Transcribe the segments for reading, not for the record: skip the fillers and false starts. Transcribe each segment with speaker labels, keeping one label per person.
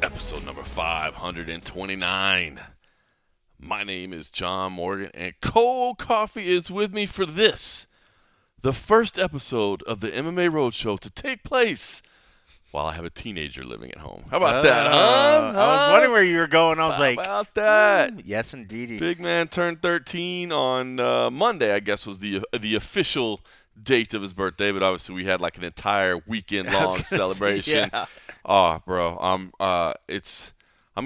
Speaker 1: episode number 529. My name is John Morgan, and Cold Coffee is with me for this, the first episode of the MMA Roadshow to take place while I have a teenager living at home. How about that, huh?
Speaker 2: I was wondering where you were going. I was
Speaker 1: How
Speaker 2: like,
Speaker 1: about that?
Speaker 2: yes, indeedy.
Speaker 1: Big man turned 13 on Monday, I guess, was the official date of his birthday, but obviously we had like an entire weekend-long celebration.
Speaker 2: Yeah.
Speaker 1: Oh, bro, I'm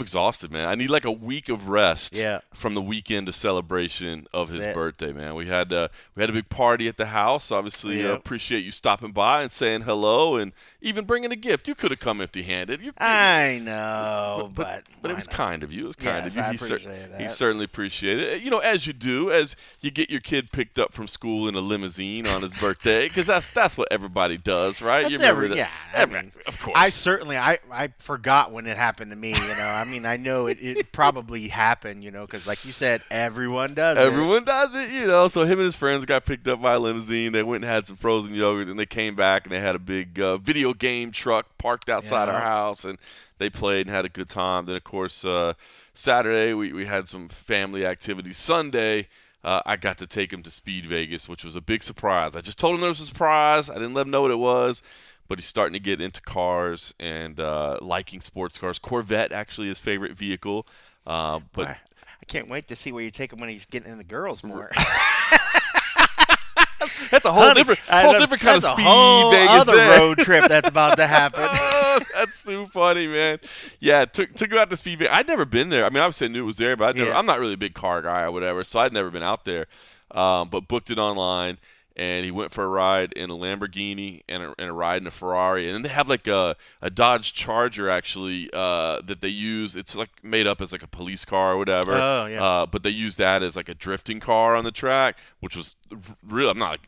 Speaker 1: exhausted, man. I need like a week of rest from the weekend to celebration of his birthday, man. We had a big party at the house. Obviously, appreciate you stopping by and saying hello and even bringing a gift. You could have come empty-handed.
Speaker 2: I know, but
Speaker 1: it was kind of you. It was kind of you.
Speaker 2: I appreciate that.
Speaker 1: He certainly appreciated it. You know, as you do, as you get your kid picked up from school in a limousine on his birthday, because that's what everybody does, right?
Speaker 2: Of course. I forgot when it happened to me. You know, I mean, I know it probably happened. You know, because like you said, everyone does it.
Speaker 1: Everyone does it. You know, so him and his friends got picked up by a limousine. They went and had some frozen yogurt, and they came back and they had a big video game truck parked outside our house, and they played and had a good time. Then, of course, Saturday we had some family activities. Sunday, I got to take him to Speed Vegas, which was a big surprise. I just told him there was a surprise. I didn't let him know what it was, but he's starting to get into cars and liking sports cars. Corvette, actually, his favorite vehicle. But
Speaker 2: I can't wait to see where you take him when he's getting into girls more.
Speaker 1: That's a whole different kind of Speed Vegas.
Speaker 2: Other road trip that's about to happen.
Speaker 1: Oh, that's too funny, man. Yeah, took him out to Speed Vegas. I'd never been there. I mean, obviously I knew it was there, but I'm not really a big car guy or whatever, so I'd never been out there. But booked it online. And he went for a ride in a Lamborghini and a ride in a Ferrari. And then they have like a Dodge Charger, actually, that they use. It's like made up as like a police car or whatever.
Speaker 2: Oh, yeah.
Speaker 1: But they use that as like a drifting car on the track, which was real. I'm not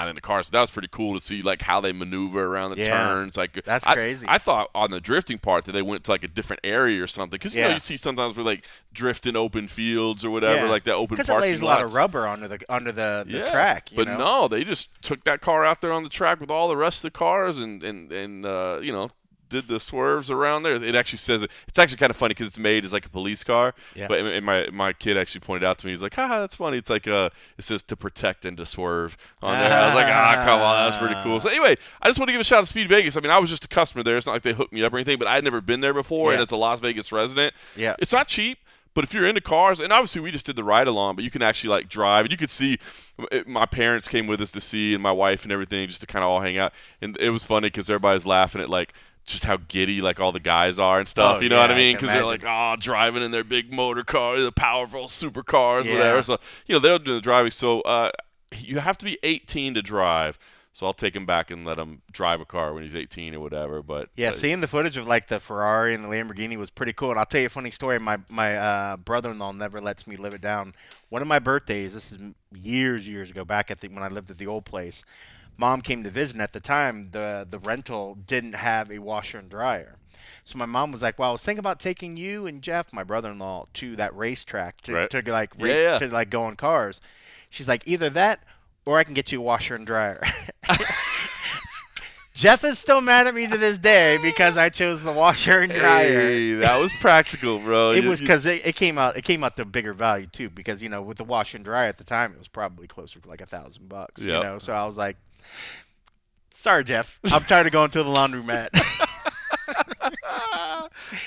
Speaker 1: into cars, so that was pretty cool to see like how they maneuver around the turns. Like
Speaker 2: that's crazy.
Speaker 1: I thought on the drifting part that they went to like a different area or something. Because, you know, you see sometimes we're like drifting open fields or whatever, like that open parking lots.
Speaker 2: Because it lays a lot of rubber under the track.
Speaker 1: But no, they just took that car out there on the track with all the rest of the cars and you know, did the swerves around there. It actually says it's actually kind of funny because it's made as like a police car. Yeah. But and my kid actually pointed out to me, he's like, "Ha, that's funny." It's like it says to protect and to swerve on there. I was like, come on, that's pretty cool. So anyway, I just want to give a shout out to Speed Vegas. I mean, I was just a customer there. It's not like they hooked me up or anything, but I had never been there before, and as a Las Vegas resident, it's not cheap. But if you're into cars, and obviously we just did the ride along, but you can actually like drive, and you could see my parents came with us to see, and my wife and everything, just to kind of all hang out. And it was funny because everybody's laughing at like just how giddy like all the guys are and stuff. You know what I mean? Because they're like, driving in their big motor car, the powerful supercars, whatever. So you know they'll do the driving. So you have to be 18 to drive. So I'll take him back and let him drive a car when he's 18 or whatever. But
Speaker 2: seeing the footage of like the Ferrari and the Lamborghini was pretty cool. And I'll tell you a funny story. My brother-in-law never lets me live it down. One of my birthdays, this is years ago, back at when I lived at the old place. Mom came to visit. And at the time, the rental didn't have a washer and dryer. So my mom was like, "Well, I was thinking about taking you and Jeff, my brother-in-law, to that racetrack to go on cars." She's like, "Either that, or I can get you a washer and dryer." Jeff is still mad at me to this day because I chose the washer and dryer.
Speaker 1: Hey, that was practical, bro.
Speaker 2: It was because it came out to bigger value too. Because you know, with the washer and dryer at the time, it was probably closer to like $1,000. You know, so I was like, "Sorry, Jeff, I'm tired of going to the laundromat."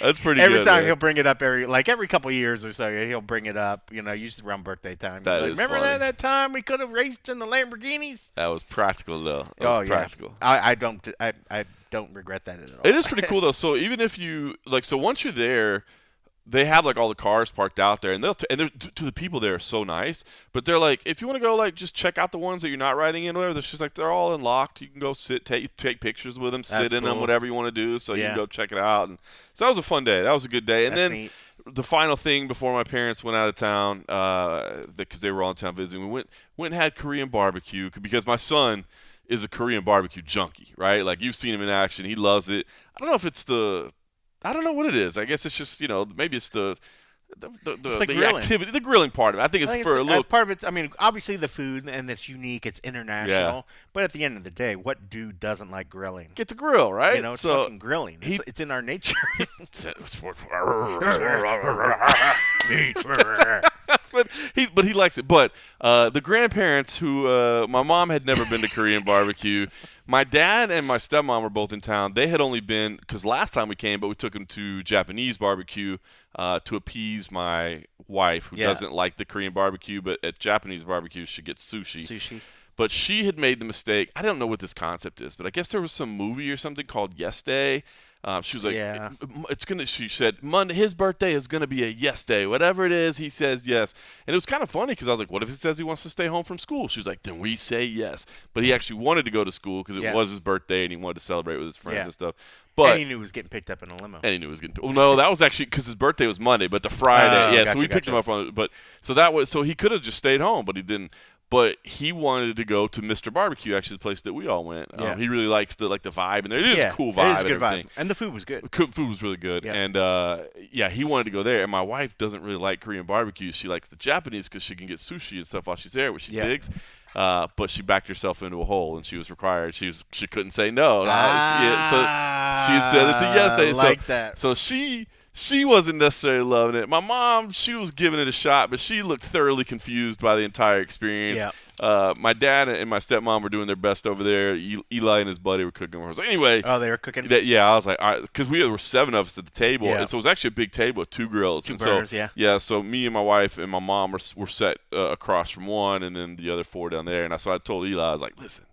Speaker 1: That's pretty
Speaker 2: every
Speaker 1: good.
Speaker 2: Time
Speaker 1: man.
Speaker 2: He'll bring it up every couple of years or so. He'll bring it up. You know, usually around birthday time. Remember that time we could have raced in the Lamborghinis?
Speaker 1: That was practical though. Practical.
Speaker 2: I don't regret that at all.
Speaker 1: It is pretty cool though. So even if you once you're there, they have like all the cars parked out there, and they're to the people there are so nice. But they're like, if you want to go like just check out the ones that you're not riding in, whatever. They're just like they're all unlocked. You can go take pictures with them, sit in them, whatever you want to do. So you can go check it out. And so that was a fun day. That was a good day. And then neat. The final thing before my parents went out of town, because they were all in town visiting, we went and had Korean barbecue because my son is a Korean barbecue junkie, right? Like you've seen him in action. He loves it. I don't know what it is. I guess it's just, maybe it's the the
Speaker 2: grilling.
Speaker 1: activity, the grilling part of it. I think it's for a little
Speaker 2: part of it. I mean, obviously the food and it's unique, it's international. But at the end of the day, what dude doesn't like grilling?
Speaker 1: get to grill, right?
Speaker 2: You know, it's fucking grilling. It's in our nature.
Speaker 1: but he likes it. But the grandparents who my mom had never been to Korean barbecue. My dad and my stepmom were both in town. They had only been because last time we came, but we took them to Japanese barbecue to appease my wife, who doesn't like the Korean barbecue, but at Japanese barbecue she gets sushi. But she had made the mistake. I don't know what this concept is, but I guess there was some movie or something called Yes Day. She was like, "It's gonna." She said, "Monday, his birthday is gonna be a yes day. Whatever it is, he says yes." And it was kind of funny because I was like, "What if he says he wants to stay home from school?" She was like, "Then we say yes." But he actually wanted to go to school because it was his birthday and he wanted to celebrate with his friends and stuff. But
Speaker 2: and he knew he was getting picked up in a limo.
Speaker 1: And he knew he was getting. Well, no, that was actually because his birthday was Monday, but the Friday,
Speaker 2: gotcha,
Speaker 1: so we picked him up on. But so he could have just stayed home, but he didn't. But he wanted to go to Mr. Barbecue, actually the place that we all went. He really likes the vibe, and it is a cool vibe.
Speaker 2: It is a good vibe, and the food was good.
Speaker 1: Food was really good, and he wanted to go there. And my wife doesn't really like Korean barbecue; she likes the Japanese because she can get sushi and stuff while she's there, which she digs. But she backed herself into a hole, and she was required. She couldn't say no. So she had said it's a yes day.
Speaker 2: Like that.
Speaker 1: So she wasn't necessarily loving it. My mom, she was giving it a shot, but she looked thoroughly confused by the entire experience. My dad and my stepmom were doing their best over there. Eli and his buddy were cooking. I was like, anyway.
Speaker 2: Oh, they were cooking?
Speaker 1: I was like, all right, because we were 7 of us at the table. And so it was actually a big table with 2 grills.
Speaker 2: Two burners,
Speaker 1: so me and my wife and my mom were set across from one, and then the other 4 down there. And so I told Eli, I was like, listen,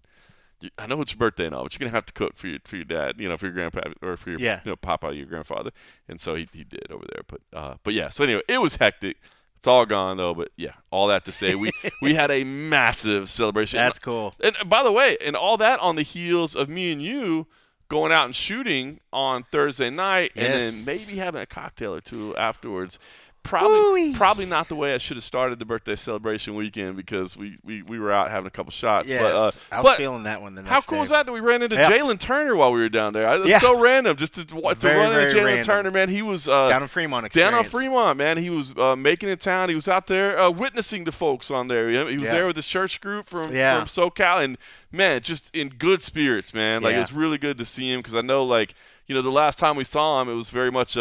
Speaker 1: I know it's your birthday and all, but you're gonna have to cook for your dad, for your grandpa or for your papa, your grandfather. And so he did over there. But yeah. So anyway, it was hectic. It's all gone though. But yeah, all that to say, we had a massive celebration.
Speaker 2: That's cool.
Speaker 1: And by the way, and all that on the heels of me and you going out and shooting on Thursday night, and then maybe having a cocktail or two afterwards. Probably not the way I should have started the birthday celebration weekend because we were out having a couple shots.
Speaker 2: Yes, I was feeling that one the next day.
Speaker 1: How cool was that we ran into Jalen Turner while we were down there? It was so random just to run into Jalen Turner, man. He was
Speaker 2: down in Fremont experience.
Speaker 1: Down on Fremont, man. He was making it town. He was out there witnessing the folks on there. He was there with his church group from SoCal, and man, just in good spirits, man. Like it was really good to see him because I know, the last time we saw him, it was very much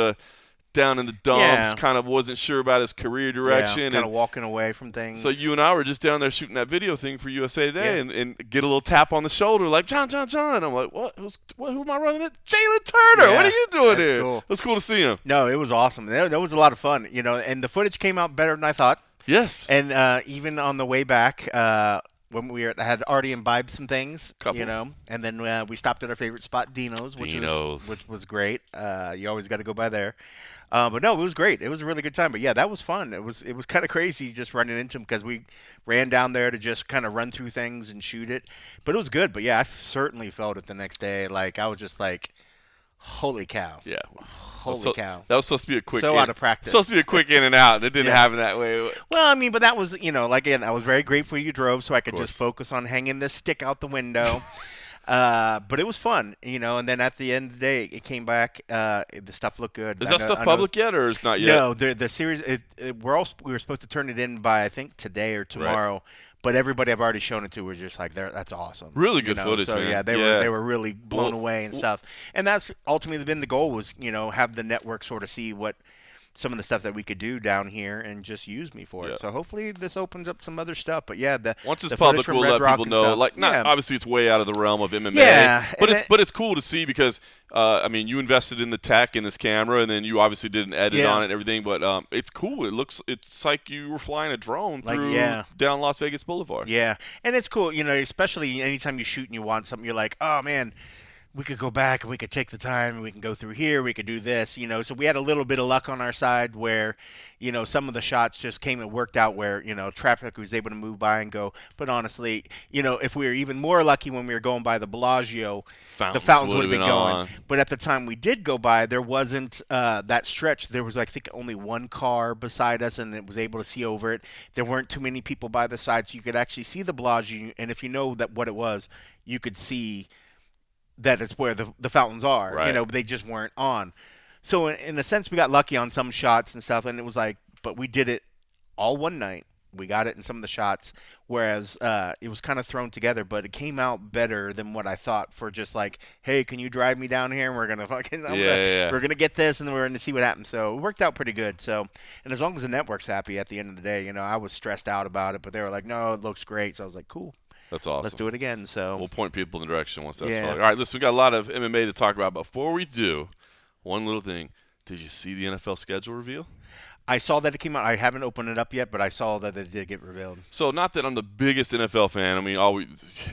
Speaker 1: down in the dumps, kind of wasn't sure about his career direction.
Speaker 2: Kind of walking away from things.
Speaker 1: So you and I were just down there shooting that video thing for USA Today and get a little tap on the shoulder like, John. And I'm like, what? Who am I running it? Jalen Turner. What are you doing here? Cool. It was cool to see him.
Speaker 2: No, it was awesome. That was a lot of fun, and the footage came out better than I thought.
Speaker 1: Yes.
Speaker 2: And even on the way back, when we had already imbibed some things, and then we stopped at our favorite spot, Dino's, which was great. You always got to go by there. But no, it was great. It was a really good time. But yeah, that was fun. It was kind of crazy just running into him because we ran down there to just kind of run through things and shoot it. But it was good. But yeah, I certainly felt it the next day. Like I was just like, holy cow.
Speaker 1: Yeah.
Speaker 2: Holy cow.
Speaker 1: That was supposed to be a quick
Speaker 2: out of practice.
Speaker 1: Supposed to be a quick in and out. It didn't happen that way.
Speaker 2: Well, I mean, but that was, again, I was very grateful you drove so I could just focus on hanging this stick out the window. But it was fun, and then at the end of the day, it came back. The stuff looked good.
Speaker 1: Is that stuff public yet, or is not yet?
Speaker 2: No, the series. We were supposed to turn it in by I think today or tomorrow. Right. But everybody I've already shown it to was just like, that's awesome.
Speaker 1: Really good footage,
Speaker 2: so,
Speaker 1: man.
Speaker 2: Yeah, they were really blown away and stuff. And that's ultimately been the goal was, have the network sort of see what some of the stuff that we could do down here and just use me for it. So hopefully this opens up some other stuff. But yeah,
Speaker 1: once it's public, we'll let people know. Obviously it's way out of the realm of MMA.
Speaker 2: Yeah,
Speaker 1: but it's cool to see because you invested in the tech in this camera, and then you obviously did an edit on it and everything. But it's cool. It's like you were flying a drone through down Las Vegas Boulevard.
Speaker 2: Yeah, and it's cool. Especially anytime you shoot and you want something, you're like, oh man, we could go back and we could take the time and we can go through here. We could do this, So we had a little bit of luck on our side where, some of the shots just came and worked out where, traffic was able to move by and go. But honestly, if we were even more lucky when we were going by the Bellagio, the fountains would have been going. On. But at the time we did go by, there wasn't that stretch. There was, I think, only one car beside us and it was able to see over it. There weren't too many people by the side, so you could actually see the Bellagio. And if you know that what it was, you could see that it's where the fountains are.
Speaker 1: Right.
Speaker 2: They just weren't on. So in a sense, we got lucky on some shots and stuff, and it was like but we did it all one night. We got it in some of the shots, whereas it was kind of thrown together, but it came out better than what I thought for just like, hey, can you drive me down here? And we're gonna we're gonna get this, and then we're gonna see what happens. So it worked out pretty good. So, and as long as the network's happy at the end of the day, I was stressed out about it, but they were like, no, it looks great. So I was like, cool.
Speaker 1: That's awesome.
Speaker 2: Let's do it again. So
Speaker 1: we'll point people in the direction once that's all right. Listen, we got a lot of MMA to talk about. Before we do, one little thing. Did you see the NFL schedule reveal?
Speaker 2: I saw that it came out. I haven't opened it up yet, but I saw that it did get revealed.
Speaker 1: So not that I'm the biggest NFL fan. I mean, always,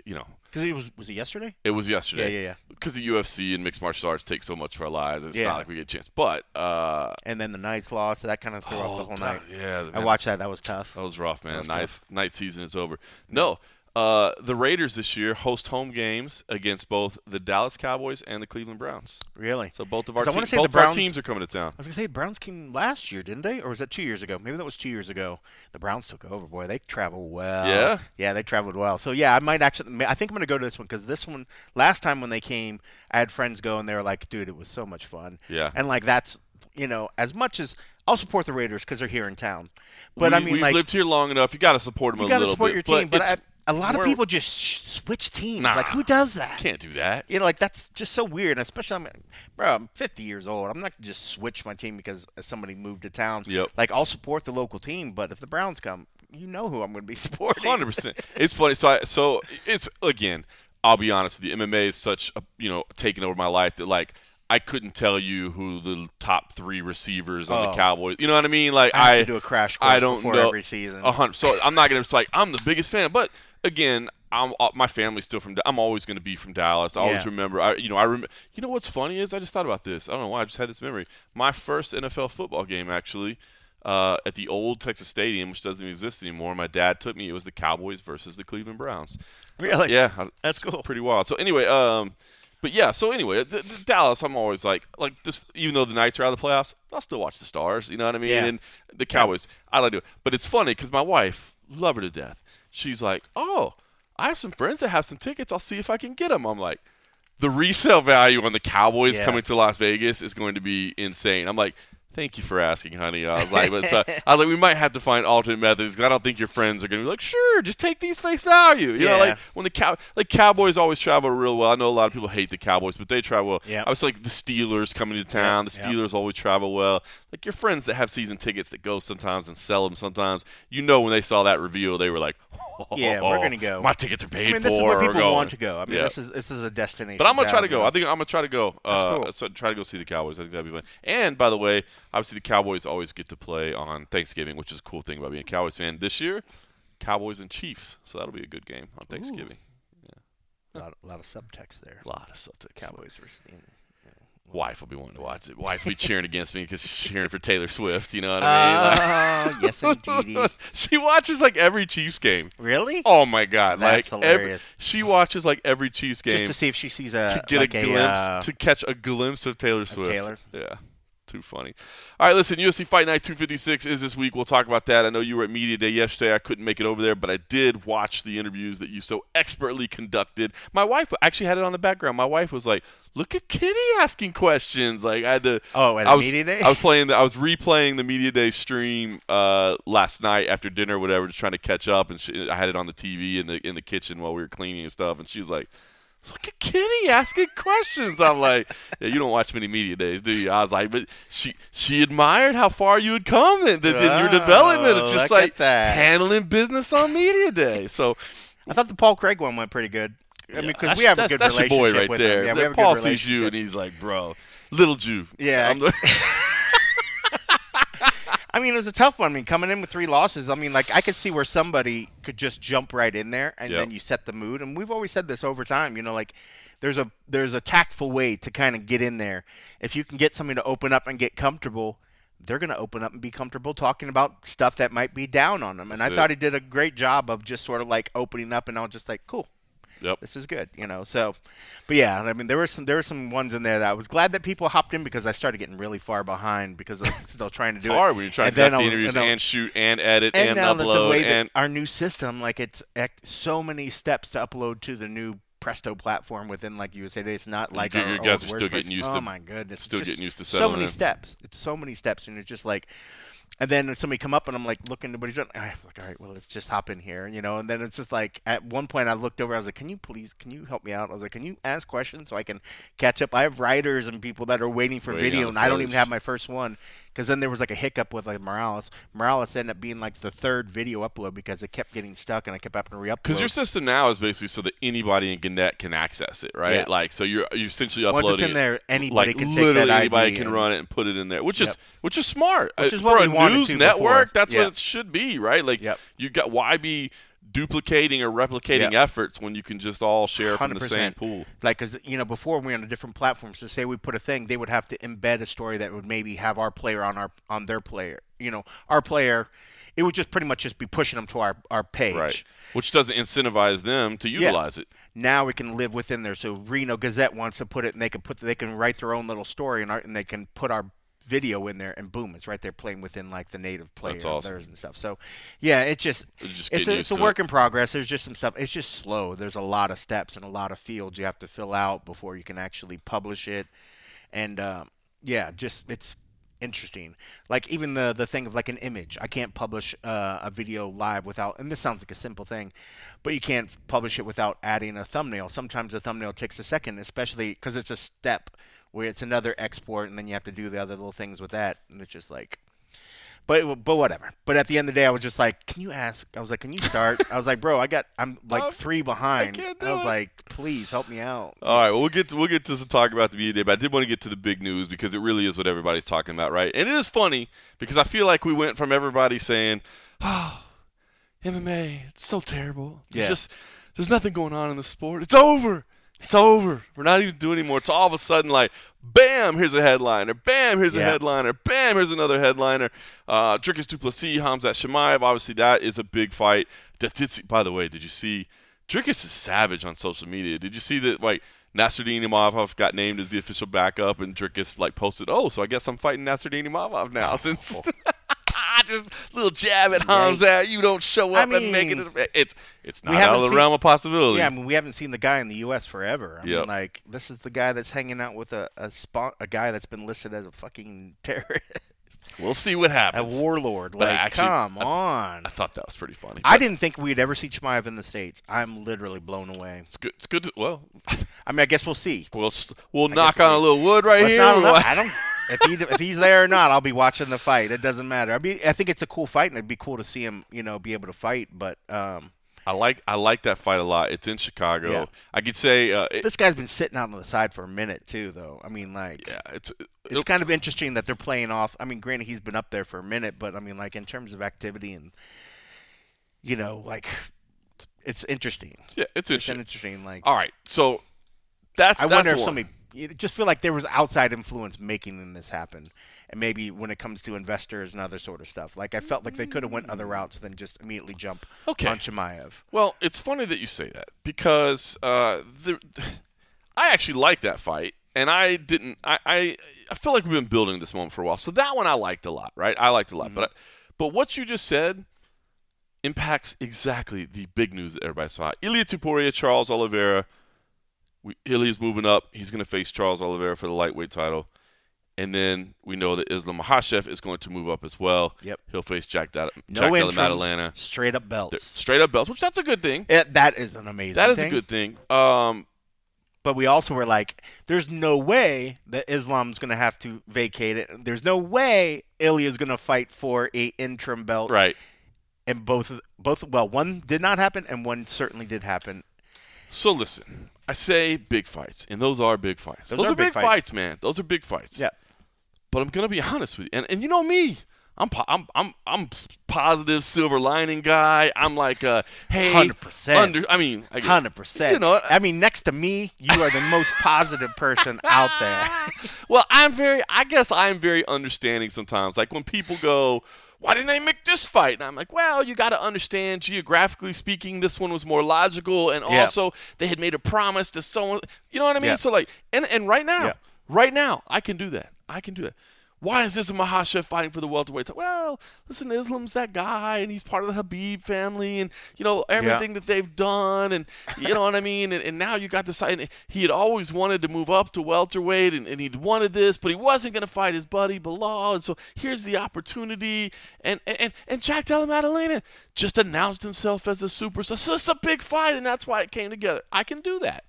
Speaker 2: Because it was it yesterday?
Speaker 1: It was yesterday.
Speaker 2: Yeah.
Speaker 1: Because the UFC and mixed martial arts take so much of our lives. It's not like we get a chance. But
Speaker 2: and then the Knights lost, so that kind of threw off the whole night.
Speaker 1: Yeah.
Speaker 2: I watched that. That was tough.
Speaker 1: That was rough, man. Night season is over. No. The Raiders this year host home games against both the Dallas Cowboys and the Cleveland Browns.
Speaker 2: Really?
Speaker 1: So both of our teams are coming to town.
Speaker 2: I was going to say the Browns came last year, didn't they? Or was that 2 years ago? Maybe that was 2 years ago. The Browns took over. Boy, they travel well.
Speaker 1: Yeah?
Speaker 2: Yeah, they traveled well. So, yeah, I think I'm going to go to this one because this one, last time when they came, I had friends go and they were like, dude, it was so much fun.
Speaker 1: Yeah.
Speaker 2: And, that's, as much as I'll support the Raiders because they're here in town. But,
Speaker 1: we've lived here long enough. You got to support them a little bit.
Speaker 2: You got to support your team. But a lot of people just switch teams.
Speaker 1: Nah,
Speaker 2: who does that?
Speaker 1: Can't do that.
Speaker 2: That's just so weird. And especially, I'm 50 years old. I'm not going to just switch my team because somebody moved to town.
Speaker 1: Yep.
Speaker 2: I'll support the local team, but if the Browns come, who I'm going to be supporting.
Speaker 1: 100%. It's funny. So it's, again, I'll be honest with you. MMA is such a, taking over my life that, I couldn't tell you who the top 3 receivers on the Cowboys. You know what I mean?
Speaker 2: I have to do a crash course before every season.
Speaker 1: 100. So I'm not going to I'm the biggest fan. But again, my family's still from. I'm always going to be from Dallas. I always remember. I remember. You know what's funny is I just thought about this. I don't know why. I just had this memory. My first NFL football game actually. At the old Texas Stadium, which doesn't even exist anymore. My dad took me. It was the Cowboys versus the Cleveland Browns.
Speaker 2: Really?
Speaker 1: Yeah.
Speaker 2: That's cool.
Speaker 1: Pretty wild. So anyway, but yeah. So anyway, the Dallas, I'm always like this. Even though the Knights are out of the playoffs, I'll still watch the Stars. You know what I mean?
Speaker 2: Yeah.
Speaker 1: And the Cowboys, I like to do it. But it's funny because my wife, love her to death. She's like, oh, I have some friends that have some tickets. I'll see if I can get them. I'm like, the resale value on the Cowboys coming to Las Vegas is going to be insane. I'm like, thank you for asking, honey. I was like, we might have to find alternate methods because I don't think your friends are going to be like, sure, just take these face value. You know, when the Cowboys always travel real well. I know a lot of people hate the Cowboys, but they travel well.
Speaker 2: Yeah.
Speaker 1: I was like the Steelers coming to town. The Steelers always travel well. Like your friends that have season tickets that go sometimes and sell them sometimes. When they saw that reveal, they were like,
Speaker 2: we're going to go.
Speaker 1: My tickets are paid for.
Speaker 2: This is where people want to go. This is a destination.
Speaker 1: But I'm going to try to go. I think I'm going to try to go.
Speaker 2: That's
Speaker 1: cool. Try to go see the Cowboys. I think that'd be fun. And by the way, obviously the Cowboys always get to play on Thanksgiving, which is a cool thing about being a Cowboys fan. This year, Cowboys and Chiefs, so that'll be a good game on Thanksgiving.
Speaker 2: Yeah. A lot of subtext there.
Speaker 1: A lot of subtext.
Speaker 2: Cowboys versus
Speaker 1: wife will be wanting to watch it. Wife will be cheering against me because she's cheering for Taylor Swift. You know what I
Speaker 2: mean? Yes, indeed.
Speaker 1: She watches every Chiefs game.
Speaker 2: Really?
Speaker 1: Oh my God!
Speaker 2: That's hilarious.
Speaker 1: She watches every Chiefs game
Speaker 2: just to see if she sees
Speaker 1: to catch a glimpse of Taylor Swift. Yeah. Too funny. All right, listen, UFC Fight Night 256 is this week. We'll talk about that. I know you were at Media Day yesterday. I couldn't make it over there, but I did watch the interviews that you so expertly conducted. My wife actually had it on the background. My wife was like, look at Kenny asking questions. I had to.
Speaker 2: Oh, at Media Day?
Speaker 1: I was replaying the Media Day stream last night after dinner or whatever, just trying to catch up, and I had it on the TV in the kitchen while we were cleaning and stuff, and she was like, look at Kenny asking questions. I'm like, yeah, you don't watch many media days, do you? I was like, but she admired how far you had come in your development of just handling business on media day. So
Speaker 2: I thought the Paul Craig one went pretty good. I mean, because we have a good relationship
Speaker 1: your boy right
Speaker 2: with
Speaker 1: there.
Speaker 2: him. Yeah, we have a
Speaker 1: Paul
Speaker 2: good
Speaker 1: sees you and he's like, bro, little Jew.
Speaker 2: Yeah. I mean, it was a tough one. I mean, coming in with 3 losses, I mean, I could see where somebody could just jump right in there, and then you set the mood. And we've always said this over time, there's a tactful way to kind of get in there. If you can get somebody to open up and get comfortable, they're going to open up and be comfortable talking about stuff that might be down on them. And I thought he did a great job of just sort of opening up, and I was just like, cool.
Speaker 1: Yep.
Speaker 2: This is good, So, but yeah, I mean, there were some ones in there that I was glad that people hopped in because I started getting really far behind because I'm still trying to do it.
Speaker 1: It's hard when you're trying to conduct the interviews and shoot and edit and
Speaker 2: now
Speaker 1: upload.
Speaker 2: The way that our new system, it's so many steps to upload to the new Presto platform within USA Today. It's not like
Speaker 1: your guys are still getting used to.
Speaker 2: Oh my goodness!
Speaker 1: Still getting used to
Speaker 2: so many steps. It's so many steps, and it's just And then somebody come up and I'm like looking at what he's doing. I'm like, all right, well, let's just hop in here, And then it's just like at one point I looked over. I was like, can you help me out? I was like, can you ask questions so I can catch up? I have writers and people that are waiting for video, and I don't even have my first one. Because then there was like a hiccup with like Morales. Morales ended up being like the third video upload because it kept getting stuck and I kept having to re-upload.
Speaker 1: Because your system now is basically so that anybody in Gannett can access it, right?
Speaker 2: Yeah.
Speaker 1: Like, so you're essentially uploading.
Speaker 2: Once it's in there, anybody can take that
Speaker 1: literally
Speaker 2: ID
Speaker 1: anybody can run it and put it in there, which is smart.
Speaker 2: Which is
Speaker 1: for
Speaker 2: what
Speaker 1: a
Speaker 2: we wanted
Speaker 1: news
Speaker 2: to
Speaker 1: network.
Speaker 2: before.
Speaker 1: That's what it should be, right? Like, you got why be duplicating or replicating efforts when you can just all share 100%. From the same pool.
Speaker 2: Like, because, before we were on a different platform, so say we put a thing, they would have to embed a story that would maybe have our player on their player. Our player, it would just pretty much just be pushing them to our page.
Speaker 1: Right. Which doesn't incentivize them to utilize it.
Speaker 2: Now we can live within there. So Reno Gazette wants to put it, and they can write their own little story, and they can put our video in there, and boom, it's right there playing within like the native player of theirs and stuff. So yeah, it's a work in progress. There's just some stuff. It's just slow. There's a lot of steps and a lot of fields you have to fill out before you can actually publish it. And it's interesting. Like even the thing of like an image. I can't publish a video live without, and this sounds like a simple thing, but you can't publish it without adding a thumbnail. Sometimes the thumbnail takes a second, especially because it's a step where it's another export, and then you have to do the other little things with that, and it's just like, but whatever. But at the end of the day, I was just like, can you ask? I was like, can you start? I was like, bro, I'm like 3 behind. I was like, please help me out.
Speaker 1: All right, well, we'll get to some talk about the media day, but I did want to get to the big news because it really is what everybody's talking about, right? And it is funny because I feel like we went from everybody saying, oh, MMA, it's so terrible. There's nothing going on in the sport. It's over. It's over. We're not even doing it anymore. It's all of a sudden like, bam, here's a headliner. Bam, here's a headliner. Bam, here's another headliner. Dricus du Plessis, Khamzat Chimaev. Obviously, that is a big fight. By the way, did you see? Dricus is savage on social media. Did you see that? Like Nasruddin Imavov got named as the official backup, and Dricus like posted, "Oh, so I guess I'm fighting Nasruddin Imavov now." Since just a little jab at Khamzat, you don't show up and make it. It's not out of the realm of possibility.
Speaker 2: Yeah, I mean, we haven't seen the guy in the U.S. forever. I mean, like, this is the guy that's hanging out with a guy that's been listed as a fucking terrorist.
Speaker 1: We'll see what happens.
Speaker 2: A warlord.
Speaker 1: But
Speaker 2: like, come on.
Speaker 1: I thought that was pretty funny.
Speaker 2: I didn't think we'd ever see Chimaev in the States. I'm literally blown away.
Speaker 1: It's good. It's good. Well,
Speaker 2: I mean, I guess we'll see.
Speaker 1: We'll knock on a little wood right here.
Speaker 2: I don't. If he's there or not, I'll be watching the fight. It doesn't matter. I think it's a cool fight, and it'd be cool to see him, be able to fight. But
Speaker 1: I like that fight a lot. It's in Chicago. Yeah. I could say
Speaker 2: this guy's been sitting out on the side for a minute too, though. I mean, like, it's kind of interesting that they're playing off. I mean, granted, he's been up there for a minute, but I mean, like, in terms of activity and like, it's interesting.
Speaker 1: Yeah, it's interesting.
Speaker 2: Interesting. Like,
Speaker 1: all right, so I
Speaker 2: wonder if somebody. You just feel like there was outside influence making this happen, and maybe when it comes to investors and other sort of stuff, like I felt like they could have went other routes than just immediately jump on Chimaev.
Speaker 1: Well, it's funny that you say that because I actually like that fight, and I didn't. I feel like we've been building this moment for a while, so that one I liked a lot, right? I liked a lot, but what you just said impacts exactly the big news that everybody saw. Ilia Topuria, Charles Oliveira. Ilia's moving up. He's going to face Charles Oliveira for the lightweight title. And then we know that Islam Makhachev is going to move up as well.
Speaker 2: Yep.
Speaker 1: He'll face Jack Della
Speaker 2: Maddalena. Straight up belts.
Speaker 1: Straight up belts, which that's a good thing.
Speaker 2: That is an amazing thing.
Speaker 1: That is a good thing.
Speaker 2: But we also were like, there's no way that Islam's going to have to vacate it. There's no way Ilia's going to fight for a interim belt.
Speaker 1: Right.
Speaker 2: And both, one did not happen and one certainly did happen.
Speaker 1: So listen, I say big fights, and those are big fights. Those are big fights, man. Those are big fights.
Speaker 2: Yeah.
Speaker 1: But I'm gonna be honest with you, and you know me, I'm positive silver lining guy. I'm like, hey,
Speaker 2: 100%.
Speaker 1: 100%.
Speaker 2: You know, I mean, next to me, you are the most positive person out there.
Speaker 1: Well, I guess I'm very understanding sometimes. Like when people go, why didn't they make this fight? And I'm like, well, you got to understand, geographically speaking, this one was more logical, and also they had made a promise to someone. You know what I mean? So like, and right now, I can do that. Why is Islam Makhachev fighting for the welterweight title? Well, listen, Islam's that guy, and he's part of the Habib family, and everything that they've done, and you know what I mean. And now you got this. And he had always wanted to move up to welterweight, and he'd wanted this, but he wasn't going to fight his buddy Bilal, and so here's the opportunity. And Jack Della Maddalena just announced himself as a superstar. So it's a big fight, and that's why it came together. I can do that.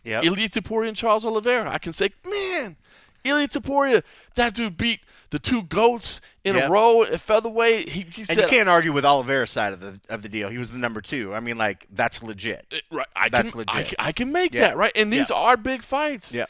Speaker 2: Yeah.
Speaker 1: Ilia Topuria and Charles Oliveira. I can say, man. Ilia Topuria, that dude beat the two GOATs in a row at featherweight. He said,
Speaker 2: and you can't argue with Oliveira's side of the deal. He was the number 2. I mean, like, that's legit.
Speaker 1: Right.
Speaker 2: That's legit.
Speaker 1: I can make that, right? And these are big fights.
Speaker 2: Yeah.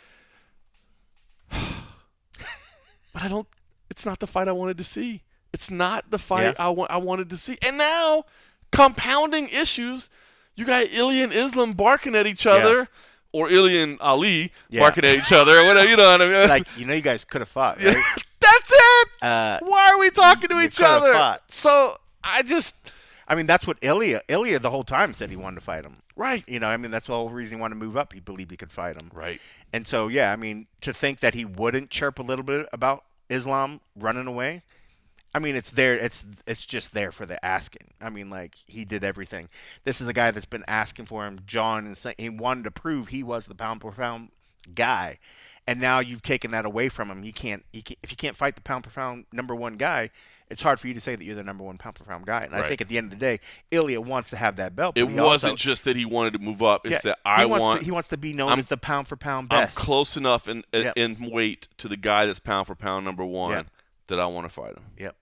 Speaker 1: But it's not the fight I wanted to see. It's not the fight I wanted to see. And now, compounding issues, you got Ilia and Islam barking at each other. Yeah. Or Ilia and Ali barking at each other, or whatever, you know what I mean?
Speaker 2: Like, you guys could have fought, right?
Speaker 1: That's it! Why are we talking to each other?
Speaker 2: Fought.
Speaker 1: So,
Speaker 2: I mean, that's what Ilia the whole time said he wanted to fight him.
Speaker 1: Right.
Speaker 2: I mean, that's the whole reason he wanted to move up. He believed he could fight him.
Speaker 1: Right.
Speaker 2: And so, yeah, I mean, to think that he wouldn't chirp a little bit about Islam running away, I mean, it's there. It's just there for the asking. I mean, like, he did everything. This is a guy that's been asking for him, John, and he wanted to prove he was the pound-per-pound guy. And now you've taken that away from him. If you can't fight the pound-per-pound number 1 guy, it's hard for you to say that you're the number 1 pound-per-pound guy. And I think at the end of the day, Ilia wants to have that belt.
Speaker 1: It wasn't just that he wanted to move up. It's that
Speaker 2: he wants to be known as the pound-for-pound best.
Speaker 1: I'm close enough in weight to the guy that's pound-for-pound number 1 that I want to fight him.
Speaker 2: Yep.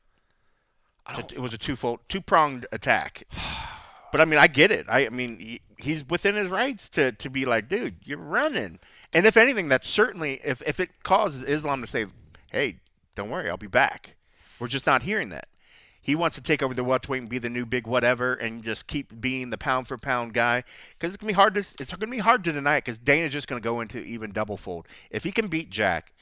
Speaker 2: It was a two-pronged attack. But, I mean, I get it. I mean, he's within his rights to be like, dude, you're running. And if anything, that's certainly, if it causes Islam to say, hey, don't worry, I'll be back. We're just not hearing that. He wants to take over the welterweight and be the new big whatever and just keep being the pound-for-pound guy. Because it's going to be hard to deny it because Dana's just going to go into even double-fold. If he can beat Jack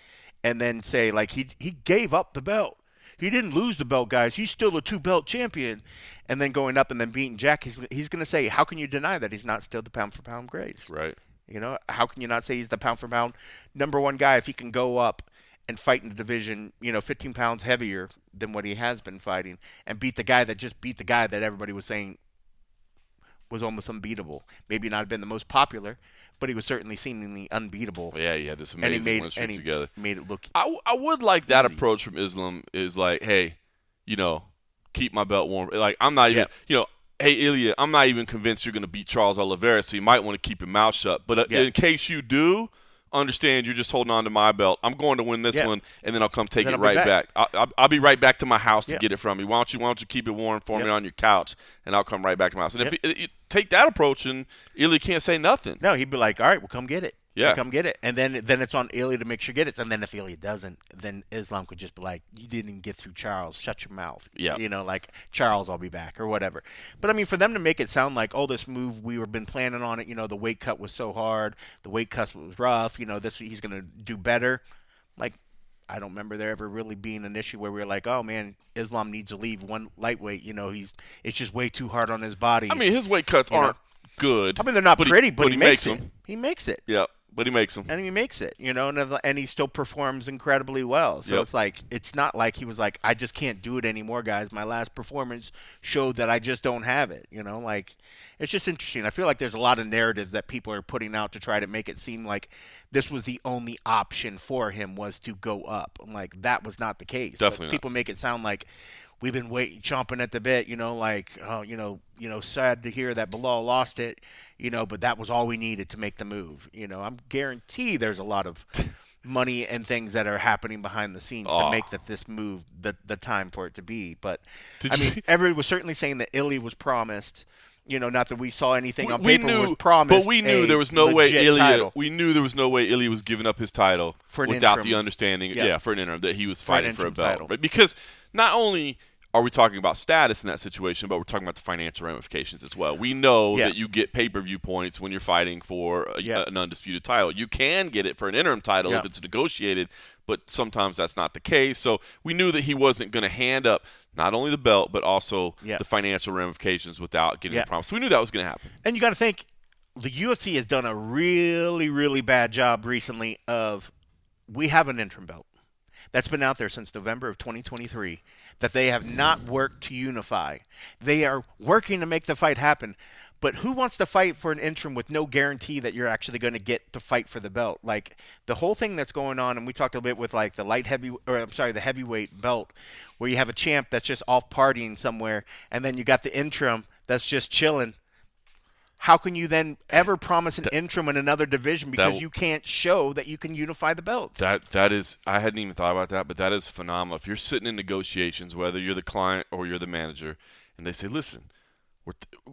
Speaker 2: and then say, like, he gave up the belt. He didn't lose the belt, guys. He's still a 2-belt champion. And then going up and then beating Jack, he's going to say, how can you deny that he's not still the pound-for-pound greatest?
Speaker 1: Right.
Speaker 2: How can you not say he's the pound-for-pound number 1 guy if he can go up and fight in the division, 15 pounds heavier than what he has been fighting and beat the guy that just beat the guy that everybody was saying was almost unbeatable. Maybe not have been the most popular, but he was certainly seemingly unbeatable.
Speaker 1: Yeah, he had this amazing win streak together.
Speaker 2: Made it look
Speaker 1: I would like that
Speaker 2: easy.
Speaker 1: approach from Islam is like, hey, keep my belt warm. Like, I'm not even, hey, Ilia, I'm not even convinced you're going to beat Charles Oliveira, so you might want to keep your mouth shut. But in case you do, understand you're just holding on to my belt. I'm going to win this one, and then I'll come take it right back. I'll be right back to my house to get it from you. Why don't you keep it warm for me on your couch, and I'll come right back to my house. And if you take that approach, and Ilia can't say nothing.
Speaker 2: No, he'd be like, all right, well, come get it.
Speaker 1: Yeah.
Speaker 2: Come get it. And then it's on Ilia to make sure get it. And then if Ilia doesn't, then Islam could just be like, you didn't even get through Charles. Shut your mouth.
Speaker 1: Yeah.
Speaker 2: Like, Charles, I'll be back or whatever. But, I mean, for them to make it sound like, oh, this move, we've been planning on it. The weight cut was so hard. The weight cut was rough. He's going to do better. Like, I don't remember there ever really being an issue where we were like, oh, man, Islam needs to leave one lightweight. It's just way too hard on his body.
Speaker 1: I mean, his weight cuts aren't good.
Speaker 2: I mean, they're not pretty, but he makes it.
Speaker 1: Them.
Speaker 2: He makes it.
Speaker 1: Yeah. But he makes them.
Speaker 2: And he makes it, and he still performs incredibly well. So it's like, it's not like he was like, I just can't do it anymore, guys. My last performance showed that I just don't have it, like, it's just interesting. I feel like there's a lot of narratives that people are putting out to try to make it seem like this was the only option for him was to go up. I'm like, that was not the case.
Speaker 1: Definitely not.
Speaker 2: People make it sound like we've been chomping at the bit, like, oh, sad to hear that Bilal lost it, but that was all we needed to make the move. I'm guarantee there's a lot of money and things that are happening behind the scenes to make this move the time for it to be. But, everybody was certainly saying that Ilia was promised. Not that we saw anything on paper was promised.
Speaker 1: But we knew there was no way Ilia.
Speaker 2: Title.
Speaker 1: We knew there was no way Ilia was giving up his title without the understanding. Yeah, for an interim that he was fighting for a belt. Right? Because not only are we talking about status in that situation, but we're talking about the financial ramifications as well. We know that you get pay-per-view points when you're fighting for an undisputed title. You can get it for an interim title if it's negotiated, but sometimes that's not the case. So we knew that he wasn't going to hand up not only the belt, but also the financial ramifications without getting the promise. So we knew that was going to happen.
Speaker 2: And you got to think, the UFC has done a really, really bad job recently of, we have an interim belt. that's been out there since November of 2023 that they have not worked to unify. They are working to make the fight happen. But who wants to fight for an interim with no guarantee that you're actually going to get to fight for the belt? Like the whole thing that's going on, and we talked a bit with like the the heavyweight belt, where you have a champ that's just off partying somewhere, and then you got the interim that's just chilling. How can you then ever promise an interim in another division because you can't show that you can unify the belts?
Speaker 1: That is, I hadn't even thought about that, but that is phenomenal. If you're sitting in negotiations, whether you're the client or you're the manager, and they say, listen,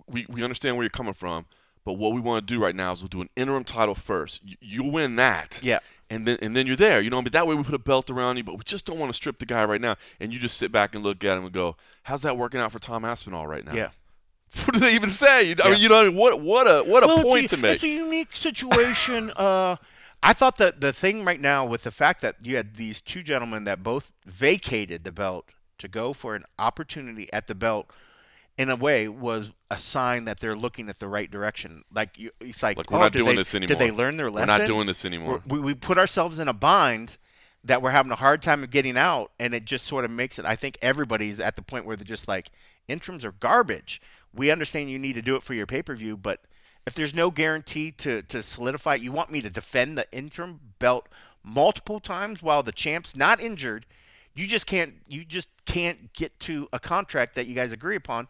Speaker 1: we understand where you're coming from, but what we want to do right now is we'll do an interim title first. You'll win that.
Speaker 2: Yeah.
Speaker 1: And then you're there. But that way we put a belt around you, but we just don't want to strip the guy right now. And you just sit back and look at him and go, how's that working out for Tom Aspinall right now?
Speaker 2: Yeah.
Speaker 1: What do they even say? I mean, what a point to make.
Speaker 2: It's a unique situation. I thought that the thing right now with the fact that you had these two gentlemen that both vacated the belt to go for an opportunity at the belt, in a way, was a sign that they're looking at the right direction. It's like
Speaker 1: we're not doing this anymore.
Speaker 2: Did they learn their lesson?
Speaker 1: We're not doing this anymore.
Speaker 2: We put ourselves in a bind that we're having a hard time of getting out, and it just sort of makes it. I think everybody's at the point where they're just like, interims are garbage. We understand you need to do it for your pay-per-view, but if there's no guarantee to solidify, you want me to defend the interim belt multiple times while the champ's not injured. You just can't get to a contract that you guys agree upon.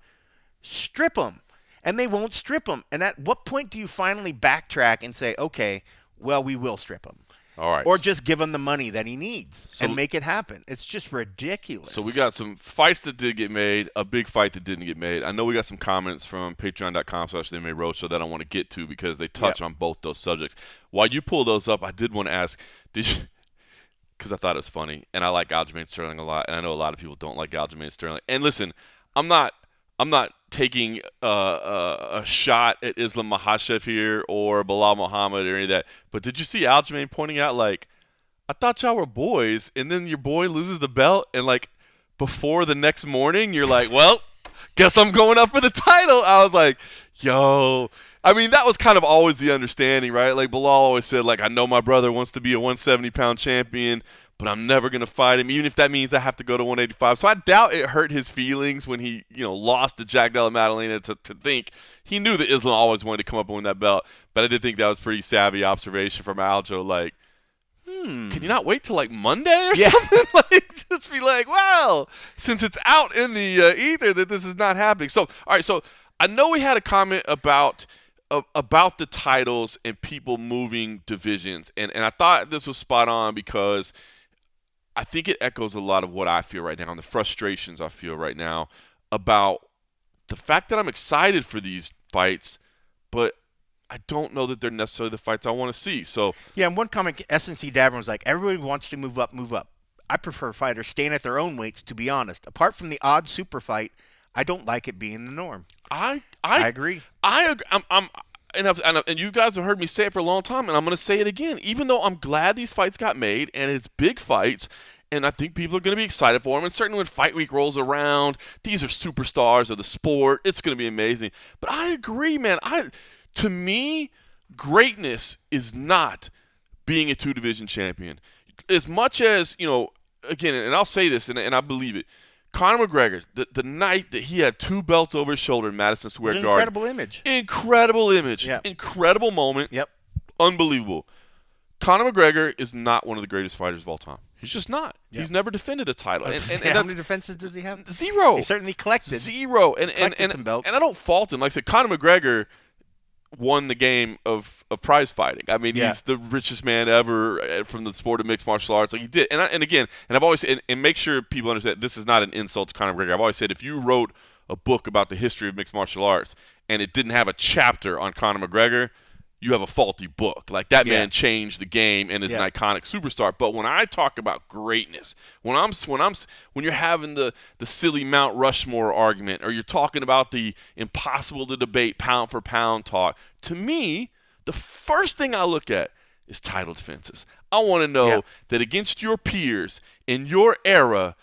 Speaker 2: Strip them, and they won't strip them. And at what point do you finally backtrack and say, okay, well, we will strip him?
Speaker 1: All right.
Speaker 2: Or just give him the money that he needs and make it happen. It's just ridiculous.
Speaker 1: So we got some fights that did get made, a big fight that didn't get made. I know we got some comments from patreon.com/TheMMARoadshow that I want to get to because they touch on both those subjects. While you pull those up, I did want to ask, because I thought it was funny, and I like Aljamain Sterling a lot, and I know a lot of people don't like Aljamain Sterling. And listen, I'm not taking a shot at Islam Makhachev here or Bilal Muhammad or any of that. But did you see Aljamain pointing out, like, I thought y'all were boys, and then your boy loses the belt, and, like, before the next morning, you're like, well, guess I'm going up for the title. I was like, yo. I mean, that was kind of always the understanding, right? Like, Bilal always said, like, I know my brother wants to be a 170-pound champion, but I'm never going to fight him, even if that means I have to go to 185. So I doubt it hurt his feelings when he, lost to Jack Della Maddalena to think. He knew that Islam always wanted to come up and win that belt, but I did think that was pretty savvy observation from Aljo, like, can you not wait till, like, Monday or something? Like, just be like, well, since it's out in the ether that this is not happening. So, all right, so I know we had a comment about the titles and people moving divisions, and I thought this was spot on because I think it echoes a lot of what I feel right now and the frustrations I feel right now about the fact that I'm excited for these fights, but I don't know that they're necessarily the fights I want to see. So
Speaker 2: yeah, in one comment, SNC Davern was like, everybody wants to move up, move up. I prefer fighters staying at their own weights, to be honest. Apart from the odd super fight, I don't like it being the norm. I agree.
Speaker 1: And you guys have heard me say it for a long time, and I'm going to say it again. Even though I'm glad these fights got made, and it's big fights, and I think people are going to be excited for them, and certainly when Fight Week rolls around, these are superstars of the sport. It's going to be amazing. But I agree, man. To me, greatness is not being a two-division champion. As much as, again, and I'll say this, and I believe it, Conor McGregor, the night that he had two belts over his shoulder in Madison Square Garden.
Speaker 2: Incredible image.
Speaker 1: Incredible image.
Speaker 2: Yep.
Speaker 1: Incredible moment.
Speaker 2: Yep.
Speaker 1: Unbelievable. Conor McGregor is not one of the greatest fighters of all time. He's just not. Yep. He's never defended a title. And
Speaker 2: how many defenses does he have?
Speaker 1: Zero.
Speaker 2: He certainly collected.
Speaker 1: Zero. And
Speaker 2: some belts.
Speaker 1: And I don't fault him. Like I said, Conor McGregor won the game of prize fighting. I mean, he's the richest man ever from the sport of mixed martial arts. Like he did. And I've always said, and make sure people understand, this is not an insult to Conor McGregor. I've always said, if you wrote a book about the history of mixed martial arts and it didn't have a chapter on Conor McGregor, you have a faulty book. Like that man changed the game and is an iconic superstar. But when I talk about greatness, when you're having the silly Mount Rushmore argument, or you're talking about the impossible to debate pound for pound talk, to me, the first thing I look at is title defenses. I want to know that against your peers in your era,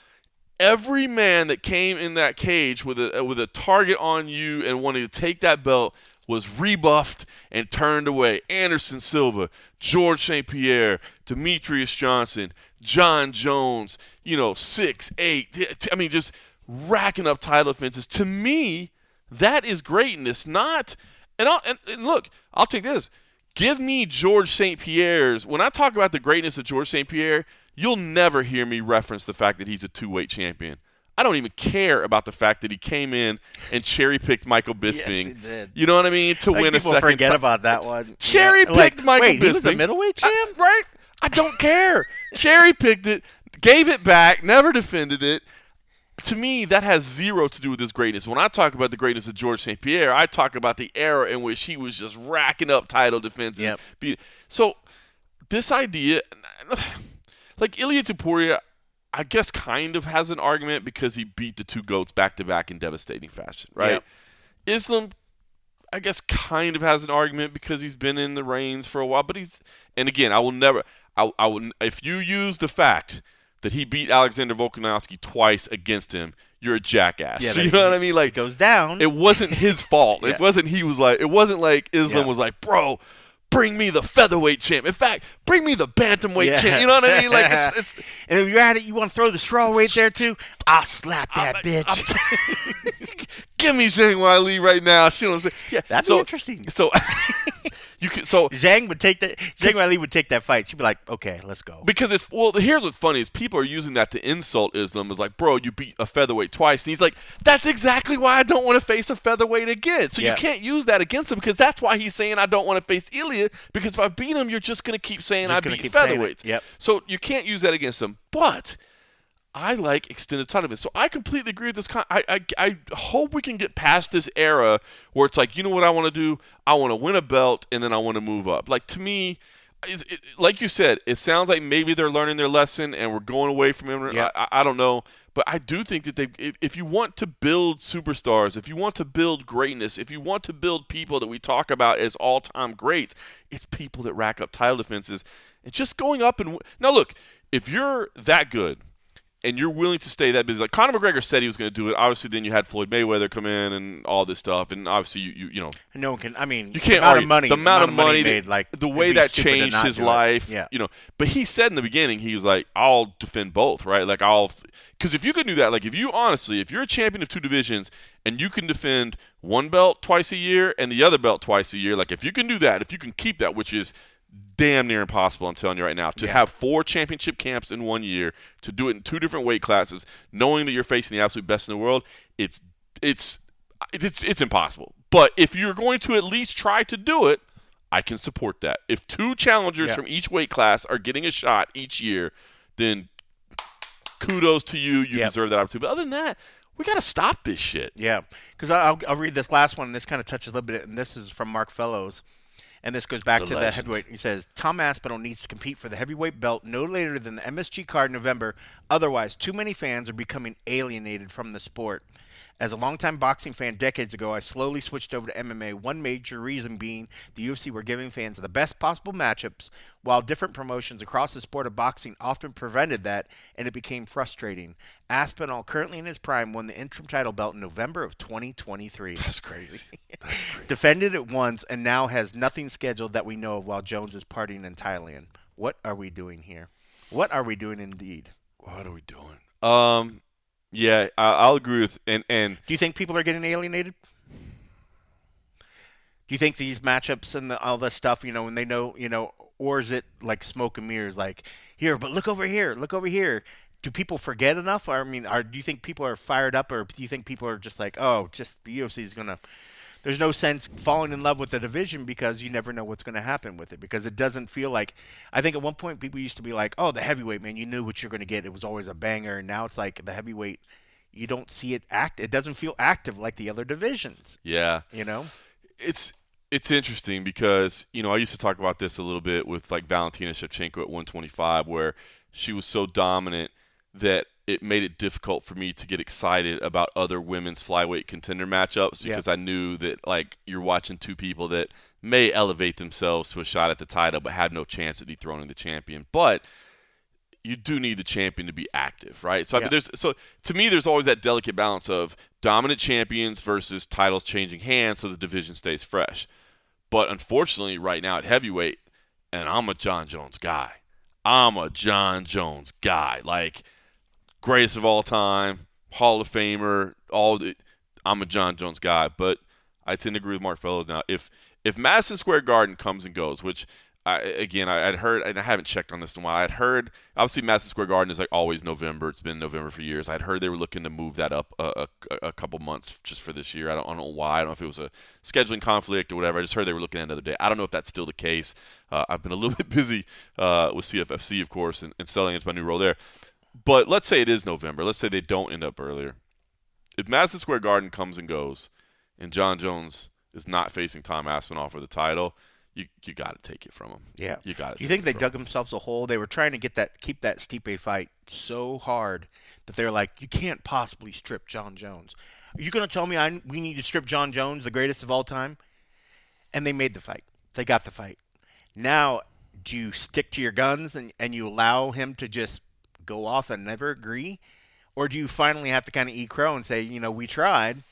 Speaker 1: every man that came in that cage with a target on you and wanted to take that belt was rebuffed and turned away. Anderson Silva, George St. Pierre, Demetrius Johnson, John Jones, 6'8". I mean, just racking up title defenses. To me, that is greatness. Not, and look, I'll take this. Give me George St. Pierre's. When I talk about the greatness of George St. Pierre, you'll never hear me reference the fact that he's a two-weight champion. I don't even care about the fact that he came in and cherry-picked Michael Bisping.
Speaker 2: Yes, he did.
Speaker 1: You know what I mean? To win a second.
Speaker 2: People forget about that one.
Speaker 1: Cherry-picked Michael Bisping.
Speaker 2: Wait, he was a middleweight champ?
Speaker 1: Right? I don't care. Cherry-picked it, gave it back, never defended it. To me, that has zero to do with his greatness. When I talk about the greatness of George St. Pierre, I talk about the era in which he was just racking up title defenses.
Speaker 2: Yep.
Speaker 1: So this idea, like Ilia Topuria, I guess kind of has an argument because he beat the two GOATs back-to-back in devostating fashion, right?
Speaker 2: Yep.
Speaker 1: Islam, I guess, kind of has an argument because he's been in the reins for a while. But and again, I will, if you use the fact that he beat Alexander Volkanovski twice against him, you're a jackass.
Speaker 2: Yeah,
Speaker 1: you know what I mean? Like,
Speaker 2: it goes down.
Speaker 1: It wasn't his fault.
Speaker 2: Yeah.
Speaker 1: It wasn't like Islam was like, bro, bring me the featherweight champ. In fact, bring me the bantamweight champ. You know what I mean? Like it's
Speaker 2: and if you're at it, you want to throw the strawweight there too? I'll slap that bitch.
Speaker 1: Give me Zhang Weili right now. Yeah,
Speaker 2: that'd be interesting.
Speaker 1: So
Speaker 2: Zhang would take that. Zhang Weili would take that fight. She'd be like, "Okay, let's go."
Speaker 1: Because here's what's funny is people are using that to insult Islam. Is like, bro, you beat a featherweight twice, and he's like, that's exactly why I don't want to face a featherweight again. So you can't use that against him because that's why he's saying I don't want to face Ilia because if I beat him, you're just gonna keep saying I beat featherweights.
Speaker 2: Yep.
Speaker 1: So you can't use that against him, but I like extended title defense. So I completely agree with this. I hope we can get past this era where it's like, you know what I want to do? I want to win a belt, and then I want to move up. Like, to me, like you said, it sounds like maybe they're learning their lesson and we're going away from him.
Speaker 2: Yep.
Speaker 1: I don't know. But I do think that if you want to build superstars, if you want to build greatness, if you want to build people that we talk about as all-time greats, it's people that rack up title defenses. And just going up and – now, look, if you're that good – and you're willing to stay that busy. Like Conor McGregor said he was going to do it. Obviously, then you had Floyd Mayweather come in and all this stuff. And obviously, you know.
Speaker 2: No one can. I mean,
Speaker 1: you can't
Speaker 2: argue.
Speaker 1: The amount of money
Speaker 2: made, like
Speaker 1: the way that changed his life.
Speaker 2: Yeah.
Speaker 1: You know. But he said in the beginning, he was like, "I'll defend both, right? Like because if you could do that, like if you're a champion of two divisions and you can defend one belt twice a year and the other belt twice a year, like if you can do that, if you can keep that, which is damn near impossible, I'm telling you right now, to have 4 championship camps in 1 year, to do it in 2 different weight classes, knowing that you're facing the absolute best in the world, it's impossible. But if you're going to at least try to do it, I can support that. If 2 challengers from each weight class are getting a shot each year, then kudos to you. You deserve that opportunity. But other than that, we got to stop this shit.
Speaker 2: Yeah, because I'll read this last one, and this kind of touches a little bit, and this is from Mark Fellows. And this goes back to the heavyweight. He says, Tom Aspinall needs to compete for the heavyweight belt no later than the MSG card in November. Otherwise, too many fans are becoming alienated from the sport. As a longtime boxing fan decades ago, I slowly switched over to MMA, one major reason being the UFC were giving fans the best possible matchups, while different promotions across the sport of boxing often prevented that, and it became frustrating. Aspinall, currently in his prime, won the interim title belt in November of 2023.
Speaker 1: That's crazy.
Speaker 2: Defended it once and now has nothing scheduled that we know of while Jones is partying in Thailand. What are we doing here? What are we doing indeed?
Speaker 1: What are we doing? Yeah, I'll agree with and
Speaker 2: do you think people are getting alienated? Do you think these matchups and all this stuff, when they know, or is it like smoke and mirrors, like here, but look over here, Do people forget enough? Or, I mean, do you think people are fired up, or do you think people are just like, oh, just the UFC is gonna? There's no sense falling in love with the division because you never know what's going to happen with it, because it doesn't feel like – I think at one point people used to be like, oh, the heavyweight, man, you knew what you're going to get. It was always a banger. And now it's like the heavyweight, you don't see it act. It doesn't feel active like the other divisions.
Speaker 1: Yeah. It's interesting because, I used to talk about this a little bit with like Valentina Shevchenko at 125, where she was so dominant that it made it difficult for me to get excited about other women's flyweight contender matchups because I knew that like you're watching 2 people that may elevate themselves to a shot at the title but have no chance at dethroning the champion. But you do need the champion to be active, right? So I mean, to me, there's always that delicate balance of dominant champions versus titles changing hands so the division stays fresh. But unfortunately, right now at heavyweight, and I'm a John Jones guy, I'm a John Jones guy, like greatest of all time, Hall of Famer, I'm a John Jones guy, but I tend to agree with Mark Fellows now. If Madison Square Garden comes and goes, which I'd heard, and I haven't checked on this in a while. I'd heard obviously Madison Square Garden is like always November. It's been November for years. I'd heard they were looking to move that up a couple months just for this year. I don't know why. I don't know if it was a scheduling conflict or whatever. I just heard they were looking at another day. I don't know if that's still the case. I've been a little bit busy with CFFC, of course, and selling into my new role there. But let's say it is November. Let's say they don't end up earlier. If Madison Square Garden comes and goes, and John Jones is not facing Tom Aspinall for the title, you got to take it from him.
Speaker 2: Yeah,
Speaker 1: you got to.
Speaker 2: Do you think they dug themselves a hole? They were trying to keep that Stipe fight so hard that they're like, you can't possibly strip John Jones. Are you going to tell me we need to strip John Jones, the greatest of all time? And they made the fight. They got the fight. Now, do you stick to your guns and you allow him to just go off and never agree? Or do you finally have to kind of eat crow and say, we tried.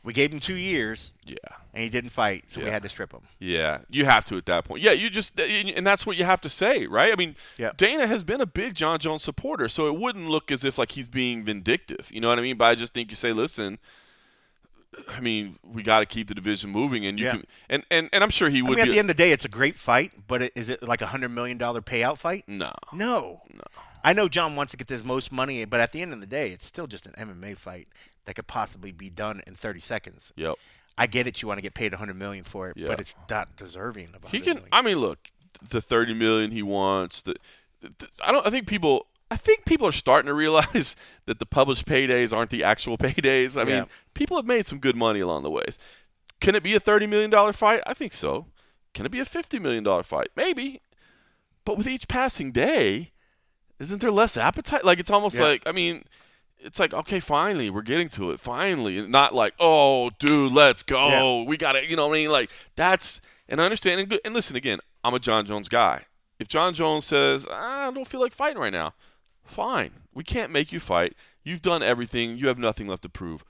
Speaker 2: We gave him 2 years.
Speaker 1: Yeah.
Speaker 2: And he didn't fight, so we had to strip him.
Speaker 1: Yeah. You have to at that point. Yeah, and that's what you have to say, right? I mean, Dana has been a big John Jones supporter, so it wouldn't look as if like he's being vindictive. You know what I mean? But I just think you say, listen, I mean, we got to keep the division moving, and you can, and I'm sure he would.
Speaker 2: At the end of the day, it's a great fight, but is it like $100 million payout fight?
Speaker 1: No.
Speaker 2: I know John wants to get his most money, but at the end of the day, it's still just an MMA fight that could possibly be done in 30 seconds.
Speaker 1: Yep.
Speaker 2: I get it. You want to get paid $100 million for it, but it's not deserving of $100 million.
Speaker 1: I mean, look, the $30 million he wants. I think people are starting to realize that the published paydays aren't the actual paydays. I mean, people have made some good money along the ways. Can it be a $30 million fight? I think so. Can it be a $50 million fight? Maybe. But with each passing day, isn't there less appetite? Like, it's almost like, I mean, it's like, okay, finally, we're getting to it. Finally. Not like, oh, dude, let's go. We got it. You know what I mean? Like, that's – and I understand. And listen, again, I'm a John Jones guy. If John Jones says, I don't feel like fighting right now, fine. We can't make you fight. You've done everything. You have nothing left to prove.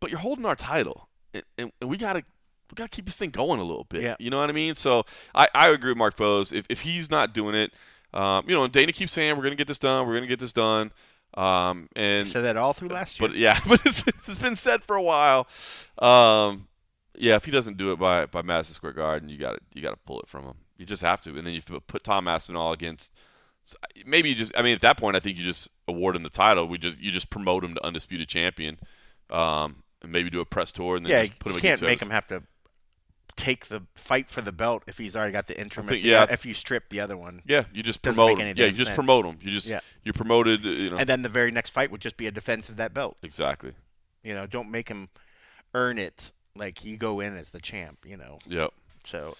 Speaker 1: But you're holding our title. And we got to keep this thing going a little bit.
Speaker 2: Yeah.
Speaker 1: You know what I mean? So I agree with Mark Fellows. If he's not doing it, and Dana keeps saying, we're going to get this done. We're going to get this done. And
Speaker 2: said that all through last year.
Speaker 1: But it's been said for a while. If he doesn't do it by Madison Square Garden, you got to pull it from him. You just have to, and then you put Tom Aspinall against. Maybe you just. I mean, at that point, I think you just award him the title. You just promote him to undisputed champion, and maybe do a press tour, and then just put him against.
Speaker 2: You can't make him have to take the fight for the belt if he's already got the interim. If you strip the other one,
Speaker 1: you just promote him. You just promote him. You're promoted.
Speaker 2: And then the very next fight would just be a defense of that belt.
Speaker 1: Exactly.
Speaker 2: Don't make him earn it. Like, you go in as the champ.
Speaker 1: Yep.
Speaker 2: So.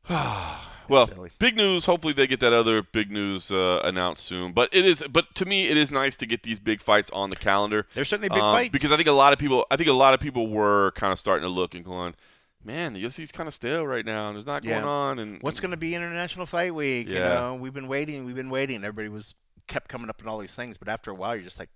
Speaker 1: Well,
Speaker 2: silly.
Speaker 1: Big news. Hopefully they get that other big news announced soon. But to me, it is nice to get these big fights on the calendar.
Speaker 2: They're certainly big fights
Speaker 1: because I think a lot of people were kind of starting to look and going, man, the UFC's kind of stale right now, and there's not going on. And
Speaker 2: what's going to be International Fight Week? We've been waiting. Everybody kept coming up with all these things, but after a while, you're just like,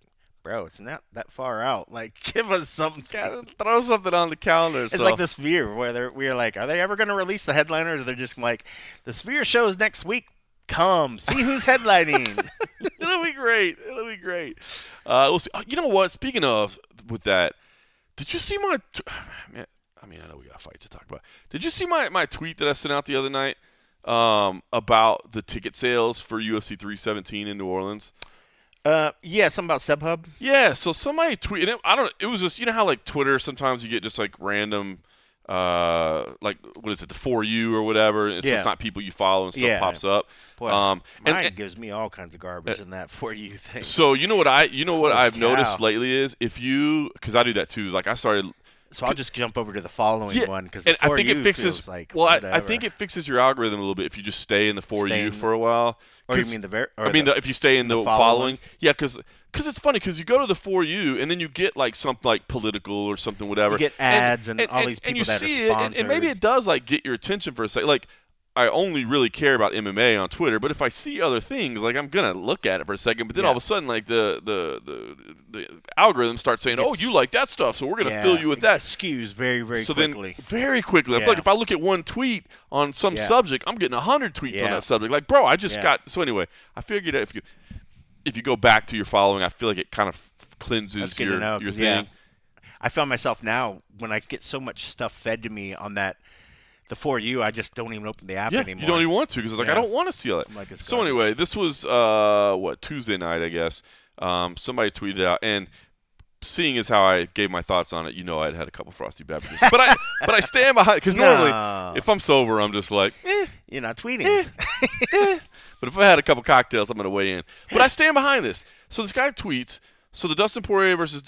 Speaker 2: bro, it's not that far out. Like, give us something.
Speaker 1: Throw something on the calendar.
Speaker 2: It's like the Sphere, where we're like, are they ever going to release the headliners? Or they're just like, the Sphere shows next week. Come, see who's headlining.
Speaker 1: It'll be great. We'll see. You know what? Speaking of with that, did you see my I know we got a fight to talk about. Did you see my tweet that I sent out the other night about the ticket sales for UFC 317 in New Orleans?
Speaker 2: Something about StubHub.
Speaker 1: Yeah, so somebody tweeted. I don't know. It was just, how like Twitter sometimes you get just like random, like what is it, the For You or whatever. So it's not people you follow and stuff pops up.
Speaker 2: Boy, mine gives me all kinds of garbage in that For You thing.
Speaker 1: So what I've noticed lately is because I do that too. Is like I started.
Speaker 2: So I'll just jump over to the following one because
Speaker 1: I think it fixes. I think it fixes your algorithm a little bit if you just stay in the For You for a while.
Speaker 2: Or you mean
Speaker 1: if you stay in the following? Yeah, because it's funny because you go to the For You and then you get like something like political or something, whatever.
Speaker 2: You get ads and all these people
Speaker 1: and you
Speaker 2: that
Speaker 1: see
Speaker 2: are sponsored.
Speaker 1: and maybe it does like get your attention for a second. Like I only really care about MMA on Twitter, but if I see other things, like I'm gonna look at it for a second. But then all of a sudden, like the algorithm starts saying, "Oh, you like that stuff, so we're gonna fill you with that."
Speaker 2: It skews very, very
Speaker 1: so
Speaker 2: quickly.
Speaker 1: Then, very quickly. I feel like if I look at one tweet on some subject, I'm getting 100 tweets on that subject. Like, bro, I just got. So anyway, I figured if you go back to your following, I feel like it kind of cleanses your thing.
Speaker 2: Yeah. I found myself now when I get so much stuff fed to me on that. The For You, I just don't even open the app anymore.
Speaker 1: You don't even want to because it's like I don't want to see all that.
Speaker 2: Like,
Speaker 1: so anyway, this was Tuesday night, I guess. Somebody tweeted out, and seeing as how I gave my thoughts on it, I'd had a couple frosty beverages, but I stand behind because normally if I'm sober, I'm just like,
Speaker 2: you're not tweeting.
Speaker 1: But if I had a couple cocktails, I'm gonna weigh in. But I stand behind this. So this guy tweets. So the Dustin Poirier versus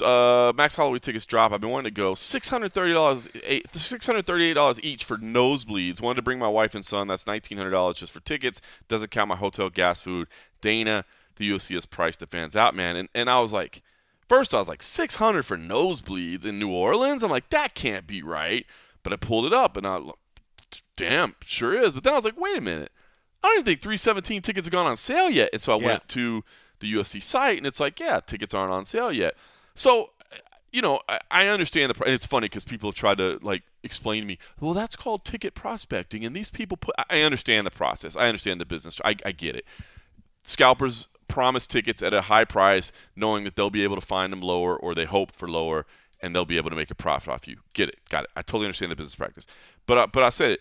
Speaker 1: Max Holloway tickets drop. I've been wanting to go. $638 each for nosebleeds. Wanted to bring my wife and son. That's $1,900 just for tickets. Doesn't count my hotel, gas, food. Dana, the UFC has priced the fans out, man. And I was like, first I was like, $600 for nosebleeds in New Orleans? I'm like, that can't be right. But I pulled it up, and I looked, damn, sure is. But then I was like, wait a minute. I don't even think 317 tickets have gone on sale yet. And so I went to the UFC site, and it's like, tickets aren't on sale yet. So, I understand and it's funny because people have tried to like explain to me, well, that's called ticket prospecting, and these people I understand the process. I understand the business. I get it. Scalpers promise tickets at a high price, knowing that they'll be able to find them lower, or they hope for lower, and they'll be able to make a profit off you. Get it? Got it. I totally understand the business practice. But I said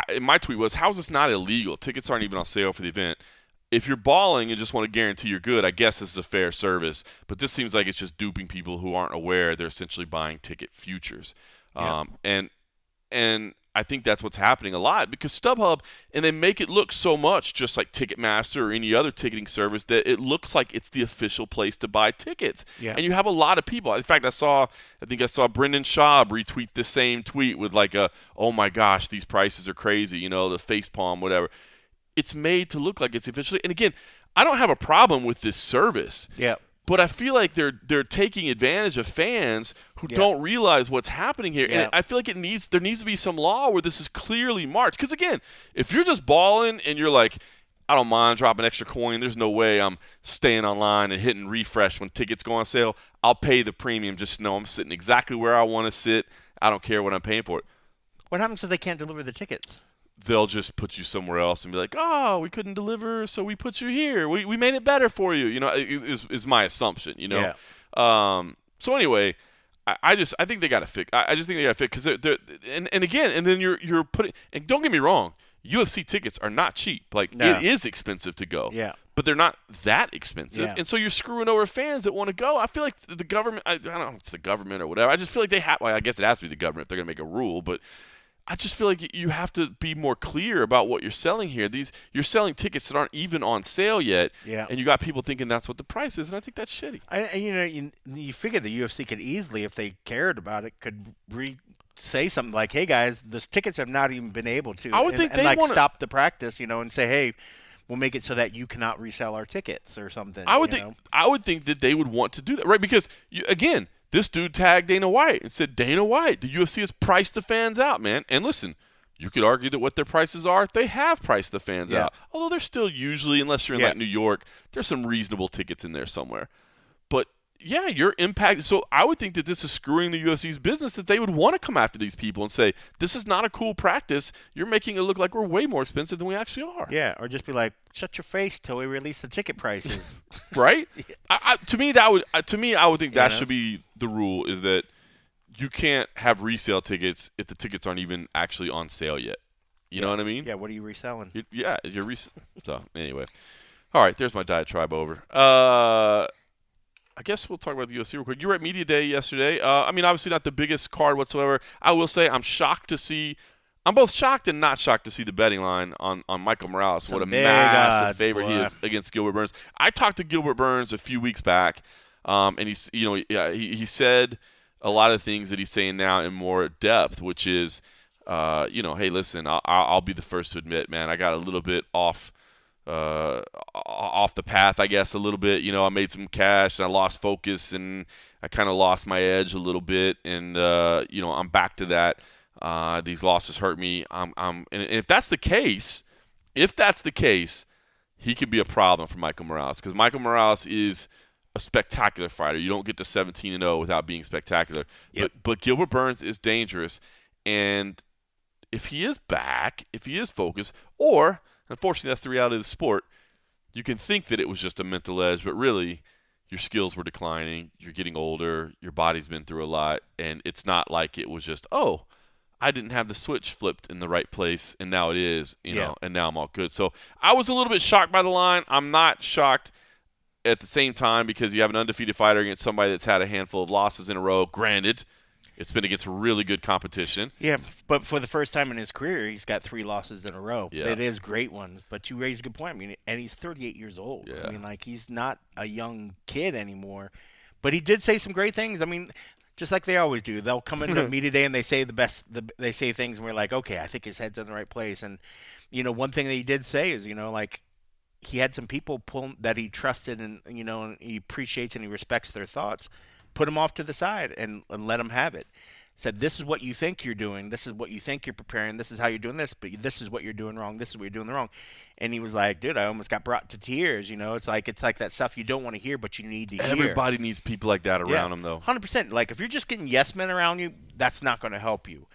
Speaker 1: it. My tweet was, how is this not illegal? Tickets aren't even on sale for the event. If you're balling and just want to guarantee you're good, I guess this is a fair service. But this seems like it's just duping people who aren't aware they're essentially buying ticket futures. And I think that's what's happening a lot because StubHub, and they make it look so much just like Ticketmaster or any other ticketing service that it looks like it's the official place to buy tickets.
Speaker 2: Yeah.
Speaker 1: And you have a lot of people. In fact, I think I saw Brendan Schaub retweet the same tweet with like oh my gosh, these prices are crazy, the facepalm, whatever. It's made to look like it's officially. And again, I don't have a problem with this service.
Speaker 2: Yeah.
Speaker 1: But I feel like they're taking advantage of fans who don't realize what's happening here.
Speaker 2: Yeah.
Speaker 1: And I feel like there needs to be some law where this is clearly marked. Because again, if you're just balling and you're like, I don't mind dropping extra coin, there's no way I'm staying online and hitting refresh when tickets go on sale. I'll pay the premium just to know I'm sitting exactly where I want to sit. I don't care what I'm paying for it.
Speaker 2: What happens if they can't deliver the tickets?
Speaker 1: They'll just put you somewhere else and be like, oh, we couldn't deliver, so we put you here. We made it better for you. Is my assumption.
Speaker 2: Yeah.
Speaker 1: So anyway, I think they got to fix. I just think they got to fix because they're and again, and then you're putting. And don't get me wrong, UFC tickets are not cheap. Like it is expensive to go.
Speaker 2: Yeah.
Speaker 1: But they're not that expensive,
Speaker 2: Yeah.
Speaker 1: and so you're screwing over fans that want to go. I feel like the government. I don't know if it's the government or whatever. I just feel like they have. Well, I guess it has to be the government if they're gonna make a rule, but. I just feel like you have to be more clear about what you're selling here. You're selling tickets that aren't even on sale yet, and you got people thinking that's what the price is, and I think that's shitty.
Speaker 2: You figure the UFC could easily, if they cared about it, could say something like, "Hey guys, the tickets have not even been able to."
Speaker 1: I would think they want to
Speaker 2: stop the practice, and say, "Hey, we'll make it so that you cannot resell our tickets or something."
Speaker 1: I would think that they would want to do that, right? Because again. This dude tagged Dana White and said, Dana White, the UFC has priced the fans out, man. And listen, you could argue that what their prices are, they have priced the fans out. Although they're still usually, unless you're in like New York, there's some reasonable tickets in there somewhere. But yeah, you're impacted. So I would think that this is screwing the UFC's business, that they would want to come after these people and say, this is not a cool practice. You're making it look like we're way more expensive than we actually are.
Speaker 2: Yeah, or just be like, shut your face till we release the ticket prices.
Speaker 1: Right? To me, I would think that should be the rule, is that you can't have resale tickets if the tickets aren't even actually on sale yet. You know what I mean?
Speaker 2: Yeah, what are you reselling?
Speaker 1: You're reselling. So anyway. All right, there's my diatribe over. I guess we'll talk about the UFC real quick. You were at Media Day yesterday. Obviously not the biggest card whatsoever. I will say I'm both shocked and not shocked to see the betting line on Michael Morales. What a massive favorite he is against Gilbert Burns. I talked to Gilbert Burns a few weeks back, and he said a lot of things that he's saying now in more depth, which is, hey, listen, I'll be the first to admit, man, I got a little bit off the path, I guess, a little bit. I made some cash and I lost focus and I kind of lost my edge a little bit, and I'm back to that. These losses hurt me. And if that's the case, he could be a problem for Michael Morales because Michael Morales is a spectacular fighter. You don't get to 17-0 without being spectacular.
Speaker 2: Yep.
Speaker 1: But Gilbert Burns is dangerous, and if he is back, if he is focused, or unfortunately that's the reality of the sport, you can think that it was just a mental edge, but really your skills were declining. You're getting older. Your body's been through a lot, and it's not like it was just, oh, I didn't have the switch flipped in the right place, and now it is, you know, and now I'm all good. So I was a little bit shocked by the line. I'm not shocked at the same time because you have an undefeated fighter against somebody that's had a handful of losses in a row. Granted, it's been against really good competition.
Speaker 2: Yeah, but for the first time in his career, he's got 3 losses in a row.
Speaker 1: Yeah.
Speaker 2: It is great ones, but you raise a good point. I mean, and he's 38 years old.
Speaker 1: Yeah.
Speaker 2: I mean, like, he's not a young kid anymore. But he did say some great things. I mean, just like they always do. They'll come into a media day and they say they say things, and we're like, okay, I think his head's in the right place. And, you know, one thing that he did say is, you know, like, he had some people that he trusted and, you know, and he appreciates and he respects their thoughts, put him off to the side and let him have it. Said, this is what you think you're doing. This is what you think you're preparing. This is how you're doing this, but this is what you're doing wrong. This is what you're doing wrong. And he was like, dude, I almost got brought to tears. You know, it's like that stuff you don't want to hear, but you need to hear.
Speaker 1: Everybody needs people like that around them, though.
Speaker 2: 100%. Like, if you're just getting yes men around you, that's not going to help you.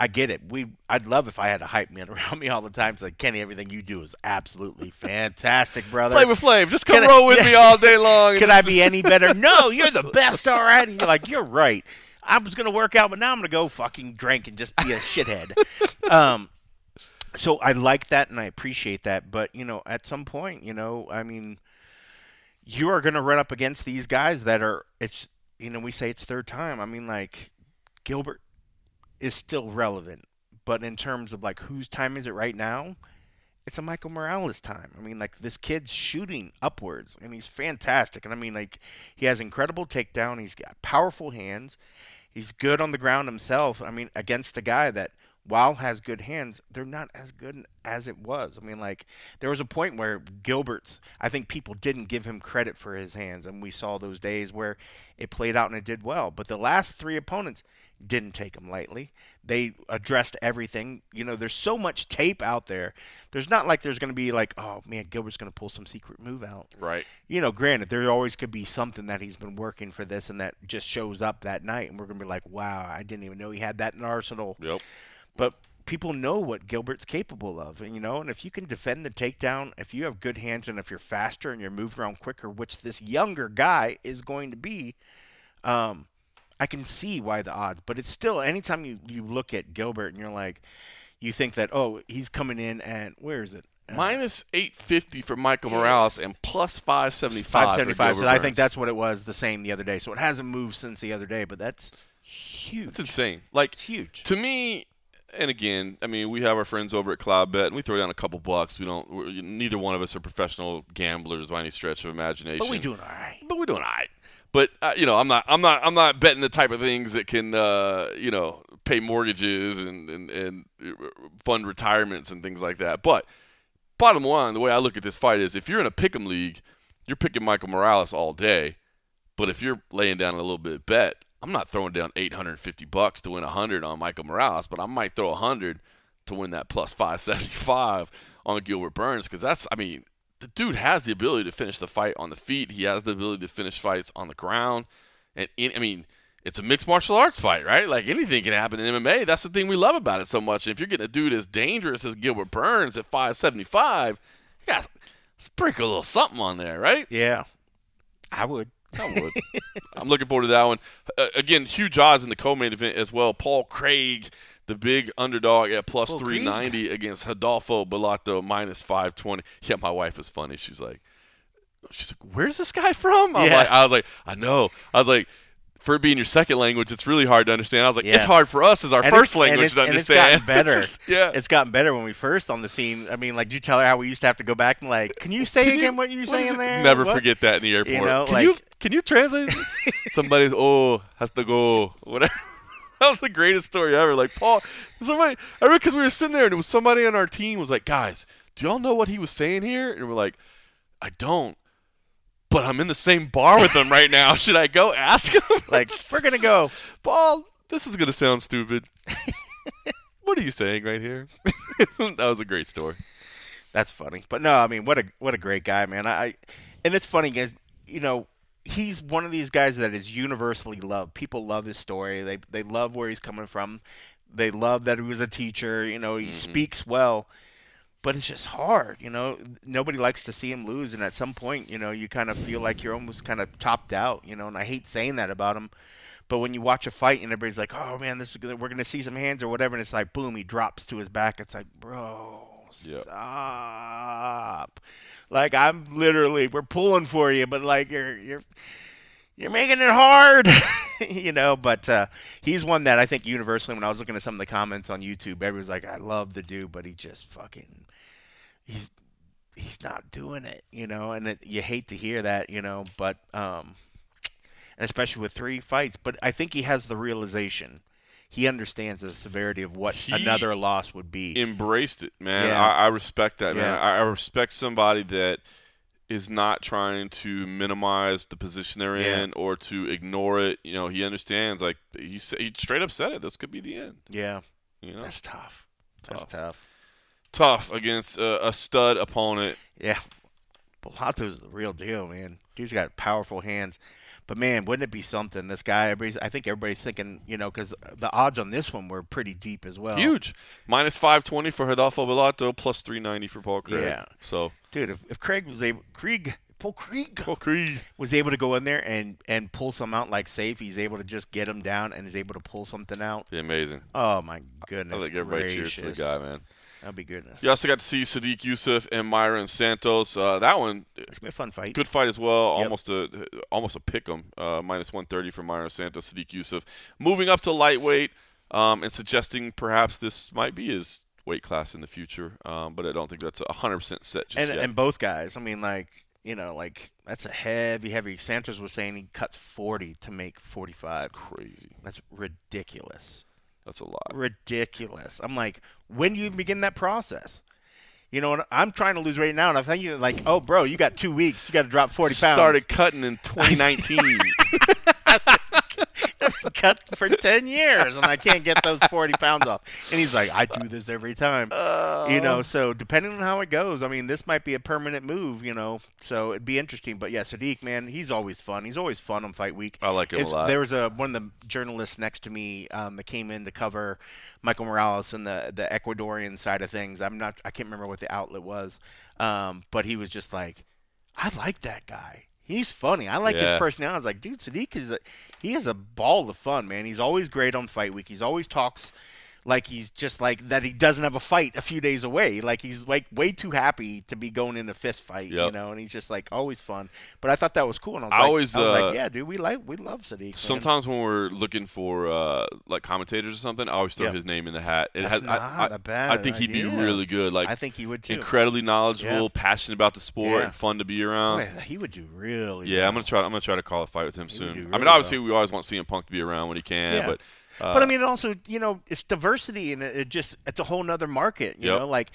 Speaker 2: I get it. I'd love if I had a hype man around me all the time. It's like, Kenny, everything you do is absolutely fantastic, brother.
Speaker 1: Flavor Flav, just come roll with me all day long.
Speaker 2: Could I be any better? No, you're the best already. You're like, you're right. I was going to work out, but now I'm going to go fucking drink and just be a shithead. So I like that and I appreciate that. But, you know, at some point, you know, I mean, you are going to run up against these guys that are, it's, you know, we say it's third time. I mean, like, Gilbert is still relevant. But in terms of, like, whose time is it right now? It's a Michael Morales time. I mean, like, this kid's shooting upwards, and he's fantastic. And, I mean, like, he has incredible takedown. He's got powerful hands. He's good on the ground himself. I mean, against a guy that, while has good hands, they're not as good as it was. I mean, like, there was a point where Gilbert's, I think people didn't give him credit for his hands, and we saw those days where it played out and it did well. But the last 3 opponents didn't take him lightly. They addressed everything. You know, there's so much tape out there. There's not like there's going to be like, oh, man, Gilbert's going to pull some secret move out.
Speaker 1: Right.
Speaker 2: You know, granted, there always could be something that he's been working for this and that just shows up that night, and we're going to be like, wow, I didn't even know he had that in arsenal.
Speaker 1: Yep.
Speaker 2: But people know what Gilbert's capable of, and, you know, and if you can defend the takedown, if you have good hands and if you're faster and you're moving around quicker, which this younger guy is going to be, I can see why the odds. But it's still, anytime you look at Gilbert and you're like, you think that, oh, he's coming in and where is it?
Speaker 1: Minus 850 for Michael Morales and plus 575
Speaker 2: 575.
Speaker 1: for
Speaker 2: So
Speaker 1: Gilbert
Speaker 2: I think that's what it was, the same the other day. So it hasn't moved since the other day, but that's huge.
Speaker 1: It's insane. Like,
Speaker 2: it's huge.
Speaker 1: To me, and again, I mean, we have our friends over at Cloud Bet, and we throw down a couple bucks. Neither one of us are professional gamblers by any stretch of imagination.
Speaker 2: But we're doing all right.
Speaker 1: But you know, I'm not betting the type of things that can you know, pay mortgages and fund retirements and things like that. But bottom line, the way I look at this fight is, if you're in a pick'em league, you're picking Michael Morales all day. But if you're laying down a little bit of bet, I'm not throwing down $850 to win 100 on Michael Morales, but I might throw 100 to win that plus 575 on Gilbert Burns, because that's, I mean, the dude has the ability to finish the fight on the feet. He has the ability to finish fights on the ground. And, I mean, it's a mixed martial arts fight, right? Like, anything can happen in MMA. That's the thing we love about it so much. And if you're getting a dude as dangerous as Gilbert Burns at 575, you got to sprinkle a little something on there, right?
Speaker 2: Yeah, I would.
Speaker 1: I'm looking forward to that one. Again, huge odds in the co-main event as well. Paul Craig, the big underdog, at plus 390 against Rodolfo Bellato, minus 520. Yeah, my wife was funny. She's like, where's this guy from? I was like, I know. I was like, for it being your second language, it's really hard to understand. I was like, it's hard for us as our first language to understand.
Speaker 2: And it's gotten better.
Speaker 1: Yeah.
Speaker 2: It's gotten better when we first on the scene. I mean, like, did you tell her how we used to have to go back and, like, can you say again what you were saying there?
Speaker 1: Never forget that in the airport.
Speaker 2: You know,
Speaker 1: can you translate? Somebody's, has to go, whatever. That was the greatest story ever. Like, Paul, I remember because we were sitting there and it was somebody on our team was like, guys, do y'all know what he was saying here? And we're like, I don't. But I'm in the same bar with him right now. Should I go ask him?
Speaker 2: Like, we're going to go.
Speaker 1: Paul, this is going to sound stupid. what are you saying right here? That was a great story.
Speaker 2: That's funny. But no, I mean, what a great guy, man. And it's funny, you know, he's one of these guys that is universally loved. People love his story. They love where he's coming from. They love that he was a teacher. You know, he speaks well. But it's just hard, you know. Nobody likes to see him lose, and at some point, you know, you kind of feel like you're almost kind of topped out, you know. And I hate saying that about him, but when you watch a fight and everybody's like, "Oh man, this is good. We're gonna see some hands or whatever," and it's like, boom, he drops to his back. It's like, bro, stop. Like we're pulling for you, but like you're making it hard, you know. But he's one that I think universally, when I was looking at some of the comments on YouTube, everybody's like, "I love the dude, but he just fucking." He's not doing it, you know, and you hate to hear that, you know, but and especially with 3 fights. But I think he has the realization. He understands the severity of what another loss would be.
Speaker 1: Embraced it, man.
Speaker 2: Yeah.
Speaker 1: I respect that, man.
Speaker 2: Yeah.
Speaker 1: I respect somebody that is not trying to minimize the position they're in or to ignore it. You know, he understands. Like he straight up said it. This could be the end.
Speaker 2: Yeah,
Speaker 1: you know,
Speaker 2: that's tough. That's tough.
Speaker 1: Tough against a stud opponent.
Speaker 2: Yeah, Bolato's the real deal, man. Dude's got powerful hands. But, man, wouldn't it be something? This guy, I think everybody's thinking, you know, because the odds on this one were pretty deep as well.
Speaker 1: Huge. Minus 520 for Rodolfo Bolato, plus 390 for Paul Craig.
Speaker 2: Yeah.
Speaker 1: So,
Speaker 2: dude, if Craig was able, Paul Craig was able to go in there and pull some out like safe, he's able to just get him down and is able to pull something out.
Speaker 1: Be amazing.
Speaker 2: Oh, my goodness.
Speaker 1: I think everybody cheers for the guy, man.
Speaker 2: That'd be goodness.
Speaker 1: You also got to see Sadiq Youssef and Myron Santos. That one,
Speaker 2: it's gonna be a fun fight.
Speaker 1: Good fight as well.
Speaker 2: Yep.
Speaker 1: Almost a pick 'em. Minus 130 for Myron Santos. Sadiq Youssef moving up to lightweight and suggesting perhaps this might be his weight class in the future. But I don't think that's 100% set just yet.
Speaker 2: And both guys, I mean, like, you know, like that's a heavy. Santos was saying he cuts 40 to make 45.
Speaker 1: That's crazy.
Speaker 2: That's ridiculous.
Speaker 1: That's a lot.
Speaker 2: Ridiculous. I'm like, when do you begin that process? You know, I'm trying to lose weight now, and I'm thinking like, oh, bro, you got 2 weeks. You got to drop 40 pounds.
Speaker 1: Started cutting in 2019.
Speaker 2: Cut for 10 years, and I can't get those 40 pounds off. And he's like, I do this every time. You know, so depending on how it goes, I mean, this might be a permanent move, you know, so it'd be interesting. But, yeah, Sadiq, man, he's always fun. He's always fun on Fight Week.
Speaker 1: I like him a lot.
Speaker 2: There was one of the journalists next to me that came in to cover Michael Morales and the Ecuadorian side of things. I can't remember what the outlet was, but he was just like, I like that guy. He's funny. I like his personality. I was like, dude, Sadiq is a ball of fun, man. He's always great on Fight Week. He's always talks like he's just like that he doesn't have a fight a few days away. Like he's like way too happy to be going in a fist fight, you know, and he's just like always fun. But I thought that was cool. And I was like, yeah, dude, we love Sadiq.
Speaker 1: Sometimes when we're looking for like commentators or something, I always throw his name in the hat.
Speaker 2: That's not a bad
Speaker 1: I think he'd be really good. Like
Speaker 2: I think he would too.
Speaker 1: Incredibly knowledgeable, passionate about the sport, and fun to be around.
Speaker 2: Boy, he would do really.
Speaker 1: Yeah,
Speaker 2: well.
Speaker 1: I'm gonna try to call a fight with him soon.
Speaker 2: Really
Speaker 1: I mean, obviously we always want CM Punk to be around when he can, but
Speaker 2: I mean, it also, you know, it's diversity, and it's a whole nother market, you know, like,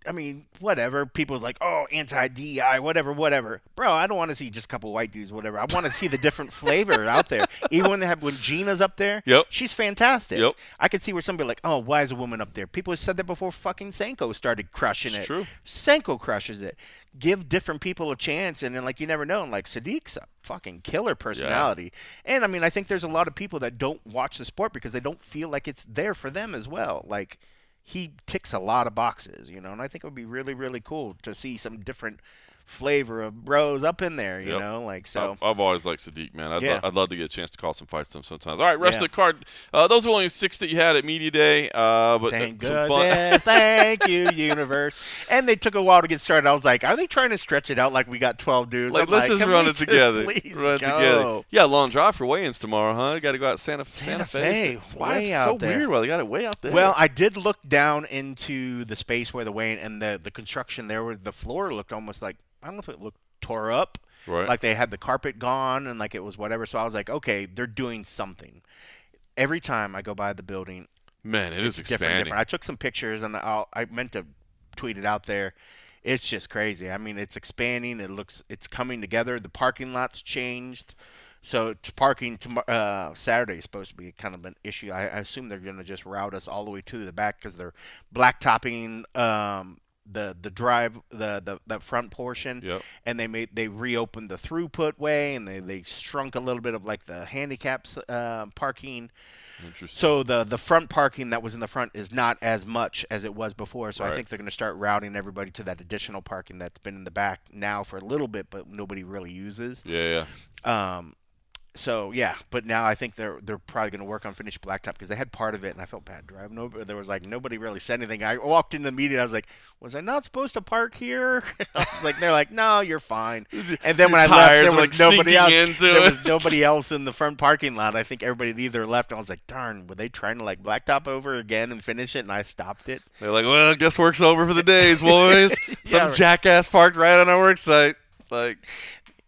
Speaker 2: I mean, whatever. People are like, oh, anti-DEI, whatever. Bro, I don't want to see just a couple white dudes, whatever. I want to see the different flavor out there. Even when Gina's up there, she's fantastic. I could see where somebody like, oh, why is a woman up there? People have said that before fucking Senko started crushing it.
Speaker 1: True.
Speaker 2: Senko crushes it. Give different people a chance, and then, like, you never know. And, like, Sadiq's a fucking killer personality. And, I mean, I think there's a lot of people that don't watch the sport because they don't feel like it's there for them as well. Like, he ticks a lot of boxes, you know, and I think it would be really, really cool to see some different flavor of bros up in there, you know, like so.
Speaker 1: I've always liked Sadiq, man. I'd love to get a chance to call some fights to him sometimes. All right, rest of the card. Those were only 6 that you had at Media Day, but
Speaker 2: thank goodness, thank you, universe. And they took a while to get started. I was like, are they trying to stretch it out like we got 12 dudes?
Speaker 1: Like, let's just run it together. Yeah, long drive for weigh-ins tomorrow, huh? You got to go out Santa Fe. Why is it so weird? Well, they got it way out there.
Speaker 2: Well, I did look down into the space where the weigh-in and the construction there, where the floor looked almost like, I don't know if it looked tore up, like they had the carpet gone and like it was whatever. So I was like, okay, they're doing something. Every time I go by the building,
Speaker 1: man, it is expanding.
Speaker 2: Different. I took some pictures and I meant to tweet it out there. It's just crazy. I mean, it's expanding. It's coming together. The parking lot's changed. So parking Saturday is supposed to be kind of an issue. I assume they're going to just route us all the way to the back because they're blacktopping the drive the front portion,
Speaker 1: Yep.
Speaker 2: and they reopened the throughput way, and they shrunk a little bit of like the handicaps parking.
Speaker 1: Interesting.
Speaker 2: So the front parking that was in the front is not as much as it was before. So
Speaker 1: Right.
Speaker 2: I think they're going to start routing everybody to that additional parking that's been in the back now for a little bit, but nobody really uses.
Speaker 1: Yeah.
Speaker 2: So yeah, but now I think they're probably going to work on finished blacktop because they had part of it, and I felt bad driving over. There was like nobody really said anything. I walked in the meeting, I was like, "Was I not supposed to park here?" I was like, "They're like, no, you're fine." And then when I left, there was nobody else. There was nobody else in the front parking lot. I think everybody either left, and I was like, "Darn, were they trying to like blacktop over again and finish it?" And I stopped it.
Speaker 1: They're like, "Well, I guess work's over for the days, boys."
Speaker 2: Yeah,
Speaker 1: Some jackass parked right on our work site, like.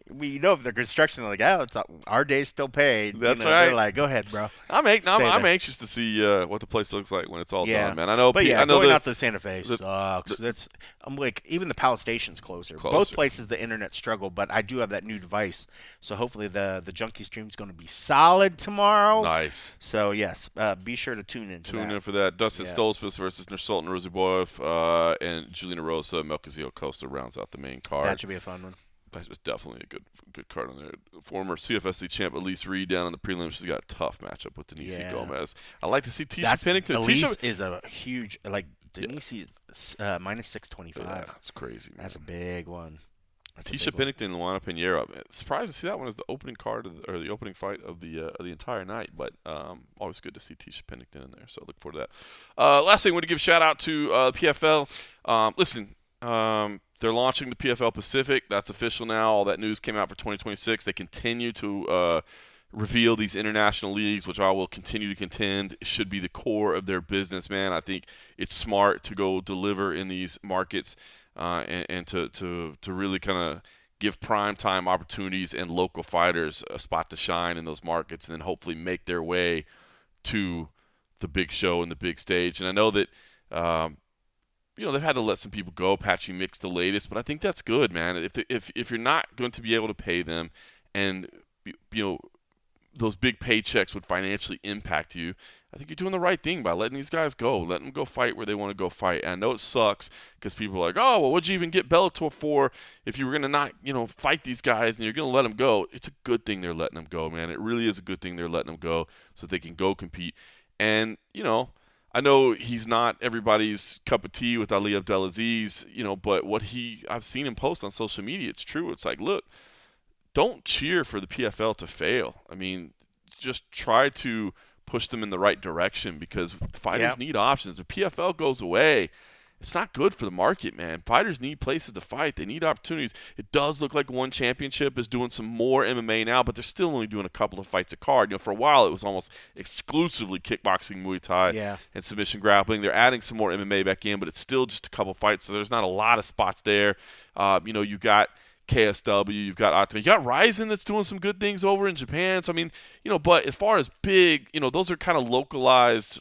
Speaker 2: If they're construction, they're like, oh, it's our day's still paid.
Speaker 1: That's right.
Speaker 2: They're like, go ahead, bro.
Speaker 1: I'm anxious to see what the place looks like when it's all done, man. I know,
Speaker 2: going out to Santa Fe sucks. I'm like, even the Palace Station's closer. Both places, the internet struggle, but I do have that new device, so hopefully the junkie stream's going to be solid tomorrow.
Speaker 1: Nice.
Speaker 2: So yes, be sure to tune in.
Speaker 1: Tune in for that. Dustin Stoltzfus versus Nursultan Roziboyev, and Juliana Rosa, Melchizedek Costa rounds out the main card.
Speaker 2: That should be a fun one.
Speaker 1: That was definitely a good card on there. Former CFSC champ Elise Reed down in the prelims. She's got a tough matchup with Denise Gomez. I like to see Tisha Pennington.
Speaker 2: Elise is a huge Denise is minus 625.
Speaker 1: Yeah, that's crazy, man.
Speaker 2: That's a big one.
Speaker 1: Tisha Pennington and Luana Pinheiro. Surprised to see that one as the opening card or the opening fight of the entire night. But always good to see Tisha Pennington in there. So look forward to that. Last thing, I want to give a shout out to PFL. Listen. They're launching the PFL Pacific. That's official now. All that news came out for 2026. They continue to reveal these international leagues, which I will continue to contend should be the core of their business, man. I think it's smart to go deliver in these markets and to really kind of give prime time opportunities and local fighters a spot to shine in those markets, and then hopefully make their way to the big show and the big stage. And I know that they've had to let some people go. Patchy Mix the latest, but I think that's good, man. If you're not going to be able to pay them, and those big paychecks would financially impact you, I think you're doing the right thing by letting these guys go. Let them go fight where they want to go fight. And I know it sucks because people are like, oh, well, what'd you even get Bellator for if you were going to not, fight these guys and you're going to let them go? It's a good thing they're letting them go, man. It really is a good thing they're letting them go so that they can go compete. And, I know he's not everybody's cup of tea with Ali Abdelaziz, but I've seen him post on social media. It's true. It's like, look, don't cheer for the PFL to fail. I mean, just try to push them in the right direction because fighters need options. If PFL goes away, it's not good for the market, man. Fighters need places to fight. They need opportunities. It does look like One Championship is doing some more MMA now, but they're still only doing a couple of fights a card. For a while, it was almost exclusively kickboxing, Muay Thai, and submission grappling. They're adding some more MMA back in, but it's still just a couple fights, so there's not a lot of spots there. You got KSW, you've got Atma, you got Ryzen that's doing some good things over in Japan. So, I mean, but as far as big, those are kind of localized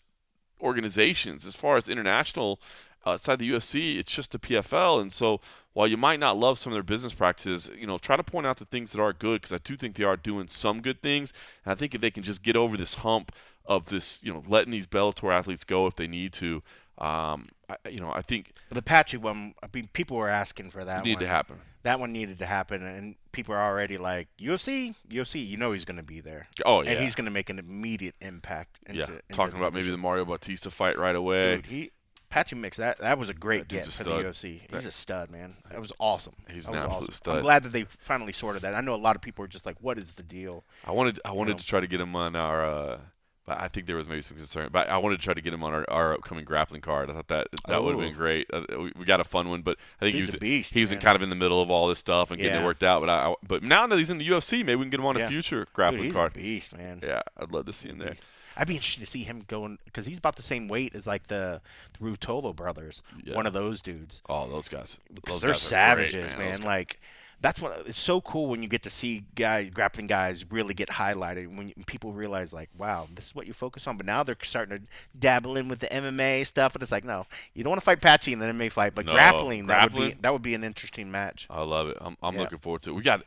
Speaker 1: organizations. As far as international, outside the UFC, it's just the PFL. And so while you might not love some of their business practices, try to point out the things that are good, because I do think they are doing some good things. And I think if they can just get over this hump of this, letting these Bellator athletes go if they need to, I think
Speaker 2: the Patchy one, people were asking for that.
Speaker 1: Need to happen.
Speaker 2: That one needed to happen, and people are already like, UFC, he's going to be there.
Speaker 1: Oh, yeah.
Speaker 2: And he's going to make an immediate impact.
Speaker 1: Talking about maybe the Mario Bautista fight right away.
Speaker 2: Dude, Patchy Mix, that was a great get for the UFC. He's a stud, man. That was awesome.
Speaker 1: He's an absolute stud.
Speaker 2: I'm glad that they finally sorted that. I know a lot of people were just like, what is the deal?
Speaker 1: I wanted to try to get him on our but I think there was maybe some concern. But I wanted to try to get him on our upcoming grappling card. I thought that would have been great. We got a fun one, but I think he was kind of in the middle of all this stuff and getting it worked out. But now that he's in the UFC, maybe we can get him on a future grappling card.
Speaker 2: He's a beast, man.
Speaker 1: Yeah, I'd love to see him there.
Speaker 2: I'd be interested to see him going, because he's about the same weight as like the Rutolo brothers. Yeah. One of those dudes.
Speaker 1: Oh, those guys.
Speaker 2: They're savages, great, man. Like, that's what it's so cool when you get to see grappling guys really get highlighted, when people realize, like, wow, this is what you focus on. But now they're starting to dabble in with the MMA stuff, and it's like, no, you don't want to fight Patchy in an MMA fight, but grappling, that would be an interesting match.
Speaker 1: I love it. I'm looking forward to it. We got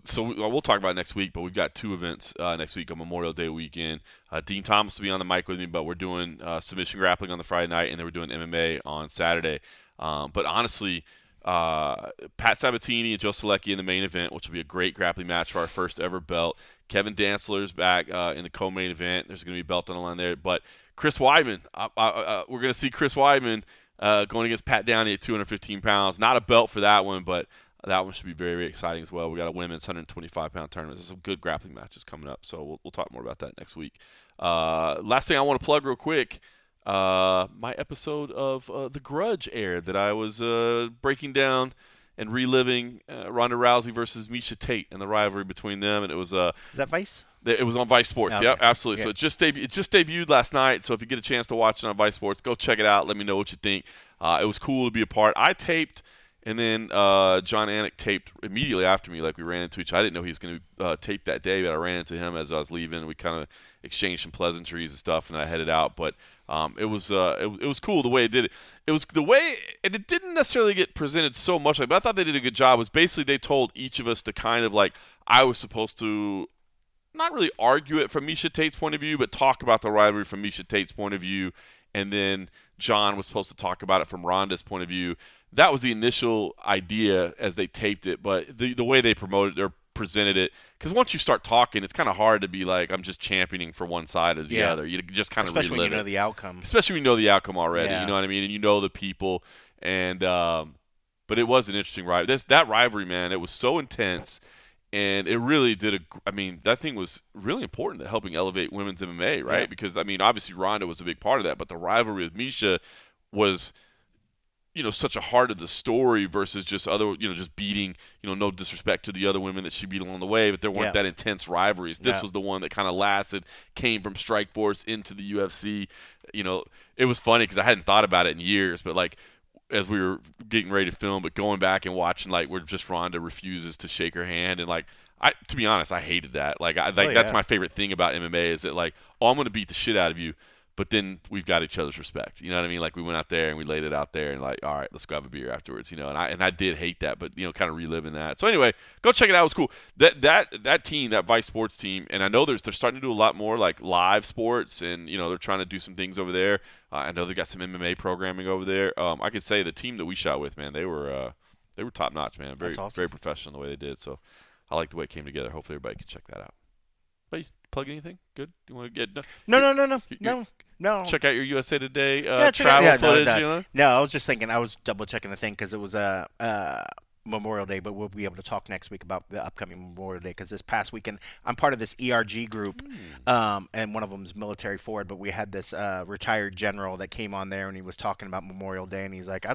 Speaker 1: So we'll talk about it next week, but we've got 2 events next week on Memorial Day weekend. Dean Thomas will be on the mic with me, but we're doing submission grappling on the Friday night, and then we're doing MMA on Saturday. But honestly, Pat Sabatini and Joe Selecki in the main event, which will be a great grappling match for our first ever belt. Kevin Dantzler's back in the co-main event. There's going to be a belt on the line there. But Chris Weidman, we're going to see Chris Weidman going against Pat Downey at 215 pounds. Not a belt for that one, but that one should be very, very exciting as well. We got a women's 125-pound tournament. There's some good grappling matches coming up, so we'll talk more about that next week. Last thing I want to plug real quick, my episode of The Grudge aired that I was breaking down and reliving Ronda Rousey versus Miesha Tate and the rivalry between them, and it was
Speaker 2: Is that Vice?
Speaker 1: It was on Vice Sports.
Speaker 2: Okay.
Speaker 1: Yep, absolutely.
Speaker 2: Yeah.
Speaker 1: So it just debuted last night. So if you get a chance to watch it on Vice Sports, go check it out. Let me know what you think. It was cool to be a part. I taped. And then John Anik taped immediately after me, like we ran into each other. I didn't know he was going to tape that day, but I ran into him as I was leaving. We kind of exchanged some pleasantries and stuff, and I headed out. But it was cool the way it did it. It was the way, and it didn't necessarily get presented so much, but I thought they did a good job. It was basically they told each of us to kind of like, I was supposed to not really argue it from Miesha Tate's point of view, but talk about the rivalry from Miesha Tate's point of view. And then John was supposed to talk about it from Ronda's point of view. That was the initial idea as they taped it, but the way they promoted or presented it, because once you start talking, it's kind of hard to be like, I'm just championing for one side or the other. You just kind of relive
Speaker 2: Especially when you know the outcome.
Speaker 1: Especially when you know the outcome already,
Speaker 2: Yeah.
Speaker 1: you know what I mean? And you know the people. And but it was an interesting rivalry. That rivalry, man, it was so intense. And it really did that thing was really important to helping elevate women's MMA, right?
Speaker 2: Yeah.
Speaker 1: Because, obviously Ronda was a big part of that, but the rivalry with Miesha was, such a heart of the story versus just other, just beating, no disrespect to the other women that she beat along the way, but there weren't that intense rivalries. This was the one that kind of lasted, came from Strikeforce into the UFC. It was funny because I hadn't thought about it in years, but like, as we were getting ready to film, but going back and watching, like, where just Ronda refuses to shake her hand, and like, to be honest, I hated that. Like, that's my favorite thing about MMA is that, like, I'm going to beat the shit out of you, but then we've got each other's respect. You know what I mean? Like, we went out there and we laid it out there, and like, all right, let's go have a beer afterwards. And I did hate that, but kind of reliving that. So anyway, go check it out. It was cool. That team, that Vice Sports team, and I know they're starting to do a lot more like live sports, and they're trying to do some things over there. I know they got some MMA programming over there. I could say the team that we shot with, man, they were top notch, man. Very
Speaker 2: That's awesome.
Speaker 1: Very professional the way they did. So I like the way it came together. Hopefully everybody can check that out. But you plug anything? Good? You want to get
Speaker 2: No.
Speaker 1: check out your USA Today
Speaker 2: Check out-
Speaker 1: travel footage?
Speaker 2: No, I was just thinking. I was double checking the thing because it was Memorial Day, but we'll be able to talk next week about the upcoming Memorial Day because this past weekend I'm part of this ERG group, and one of them is military forward. But we had this retired general that came on there, and he was talking about Memorial Day, and he's like,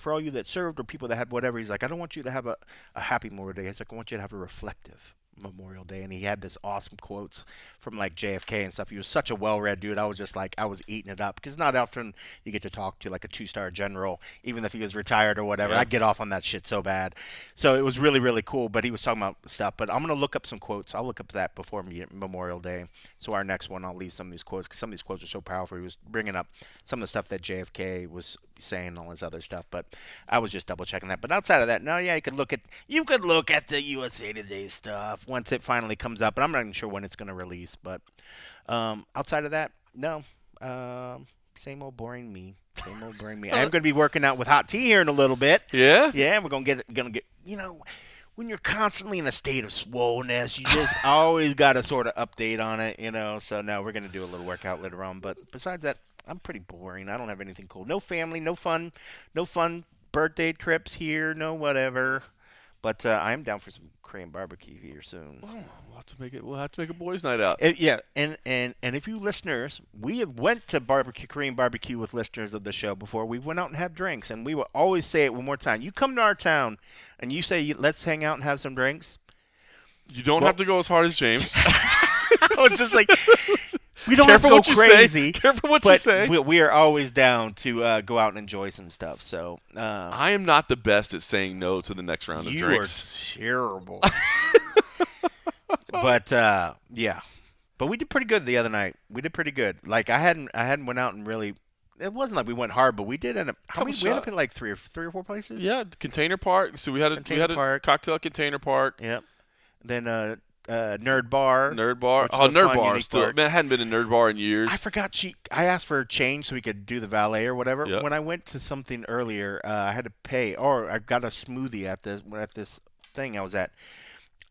Speaker 2: for all you that served or people that had whatever, he's like, I don't want you to have a happy Memorial Day. He's like, I want you to have a reflective Memorial Day. And he had this awesome quotes from like JFK and stuff. He was such a well-read dude. I was just like, I was eating it up because not often you get to talk to like a 2-star general, even if he was retired or whatever.
Speaker 1: Yeah.
Speaker 2: I get off on that shit so bad. So it was really, really cool. But he was talking about stuff. But I'm going to look up some quotes. I'll look up that before Memorial Day. So our next one, I'll leave some of these quotes because some of these quotes are so powerful. He was bringing up some of the stuff that JFK was saying and all this other stuff. But I was just double checking that. But outside of that, no, yeah, you could look at the USA Today stuff once it finally comes up. But I'm not even sure when it's going to release. But outside of that, no. Same old boring me. I am going to be working out with Hot Tea here in a little bit.
Speaker 1: Yeah?
Speaker 2: Yeah, we're going to get, when you're constantly in a state of swollenness, you just always got to sort of update on it, So now we're going to do a little workout later on. But besides that, I'm pretty boring. I don't have anything cool. No family, no fun birthday trips here, no whatever. But I am down for some Korean barbecue here soon.
Speaker 1: Oh, we'll have to make a boys' night out.
Speaker 2: Yeah, and if you listeners, we have went to Korean barbecue with listeners of the show before. We went out and had drinks, and we will always say it one more time. You come to our town, and you say, let's hang out and have some drinks.
Speaker 1: You don't have to go as hard as James.
Speaker 2: I was just like, we don't
Speaker 1: Careful
Speaker 2: have to
Speaker 1: what
Speaker 2: go
Speaker 1: you
Speaker 2: crazy.
Speaker 1: Say. Careful what you say.
Speaker 2: We are always down to go out and enjoy some stuff. So
Speaker 1: I am not the best at saying no to the next round of drinks.
Speaker 2: You are terrible. But yeah, but we did pretty good the other night. We did pretty good. Like I hadn't went out and really. It wasn't like we went hard, but we did end up. We ended up in like three or four places.
Speaker 1: Yeah, Container Park. So we had a cocktail at Container Park.
Speaker 2: Yep. then Nerd Bar.
Speaker 1: Nerd Bar.
Speaker 2: Which is
Speaker 1: Oh,
Speaker 2: a
Speaker 1: Nerd
Speaker 2: fun,
Speaker 1: Bar.
Speaker 2: unique
Speaker 1: Still,
Speaker 2: bar.
Speaker 1: man, I hadn't been to Nerd Bar in years.
Speaker 2: I forgot I asked for a change so we could do the valet or whatever.
Speaker 1: Yep.
Speaker 2: When I went to something earlier, I had to pay, or I got a smoothie at this thing I was at.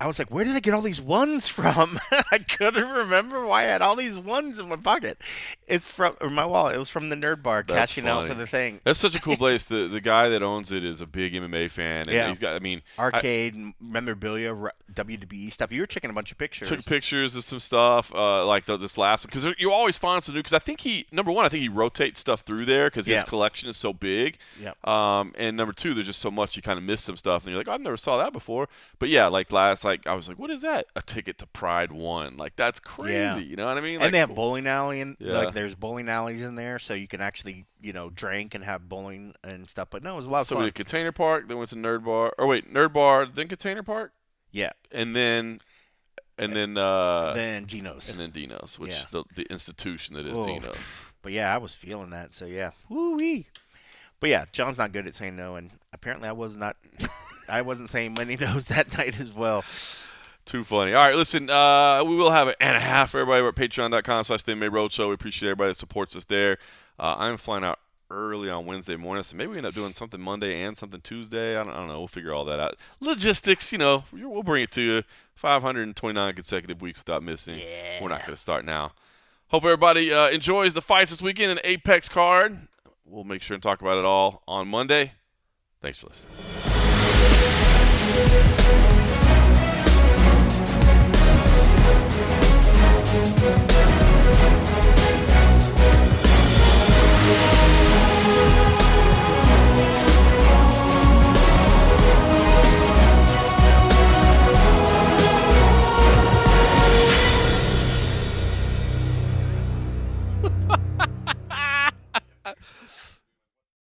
Speaker 2: I was like, where did they get all these ones from? I couldn't remember why I had all these ones in my pocket. It's from or my wallet. It was from the Nerd Bar,
Speaker 1: That's
Speaker 2: cashing out
Speaker 1: funny.
Speaker 2: for the thing.
Speaker 1: That's such a cool place. The guy that owns it is a big MMA fan. And
Speaker 2: Yeah.
Speaker 1: he's got, I mean,
Speaker 2: Arcade, memorabilia, WWE stuff. You were taking a bunch of pictures.
Speaker 1: took pictures of some stuff like this last one because you always find some new. Because I think number one, I think he rotates stuff through there because his collection is so big.
Speaker 2: Yeah.
Speaker 1: And number two, there's just so much you kind of miss some stuff, and you're like, oh, I've never saw that before. But yeah, like I was like, what is that? A ticket to Pride 1. Like that's crazy.
Speaker 2: Yeah.
Speaker 1: You know what I mean?
Speaker 2: And
Speaker 1: Like,
Speaker 2: they have bowling alley
Speaker 1: Yeah.
Speaker 2: like there's bowling alleys in there, so you can actually drink and have bowling and stuff. But no, it was a lot of
Speaker 1: So we
Speaker 2: fun.
Speaker 1: did Container Park, then went to Nerd Bar. Or wait, Nerd Bar, then Container Park,
Speaker 2: Yeah.
Speaker 1: and then
Speaker 2: Then Dino's.
Speaker 1: and then Dino's, which
Speaker 2: Yeah.
Speaker 1: the institution that is
Speaker 2: Oh.
Speaker 1: Dino's.
Speaker 2: But yeah, I was feeling that. So yeah, woo-wee. But yeah, John's not good at saying no, and apparently I was not. I wasn't saying many no's that night as well.
Speaker 1: Too funny. All right, listen, we will have an and a half for everybody. We're at patreon.com/TheMMA Roadshow. We appreciate everybody that supports us there. I'm flying out early on Wednesday morning, so maybe we end up doing something Monday and something Tuesday. I don't know. We'll figure all that out. Logistics, we'll bring it to you. 529 consecutive weeks without missing.
Speaker 2: Yeah.
Speaker 1: We're not going to start now. Hope everybody enjoys the fights this weekend in Apex card. We'll make sure and talk about it all on Monday. Thanks for listening.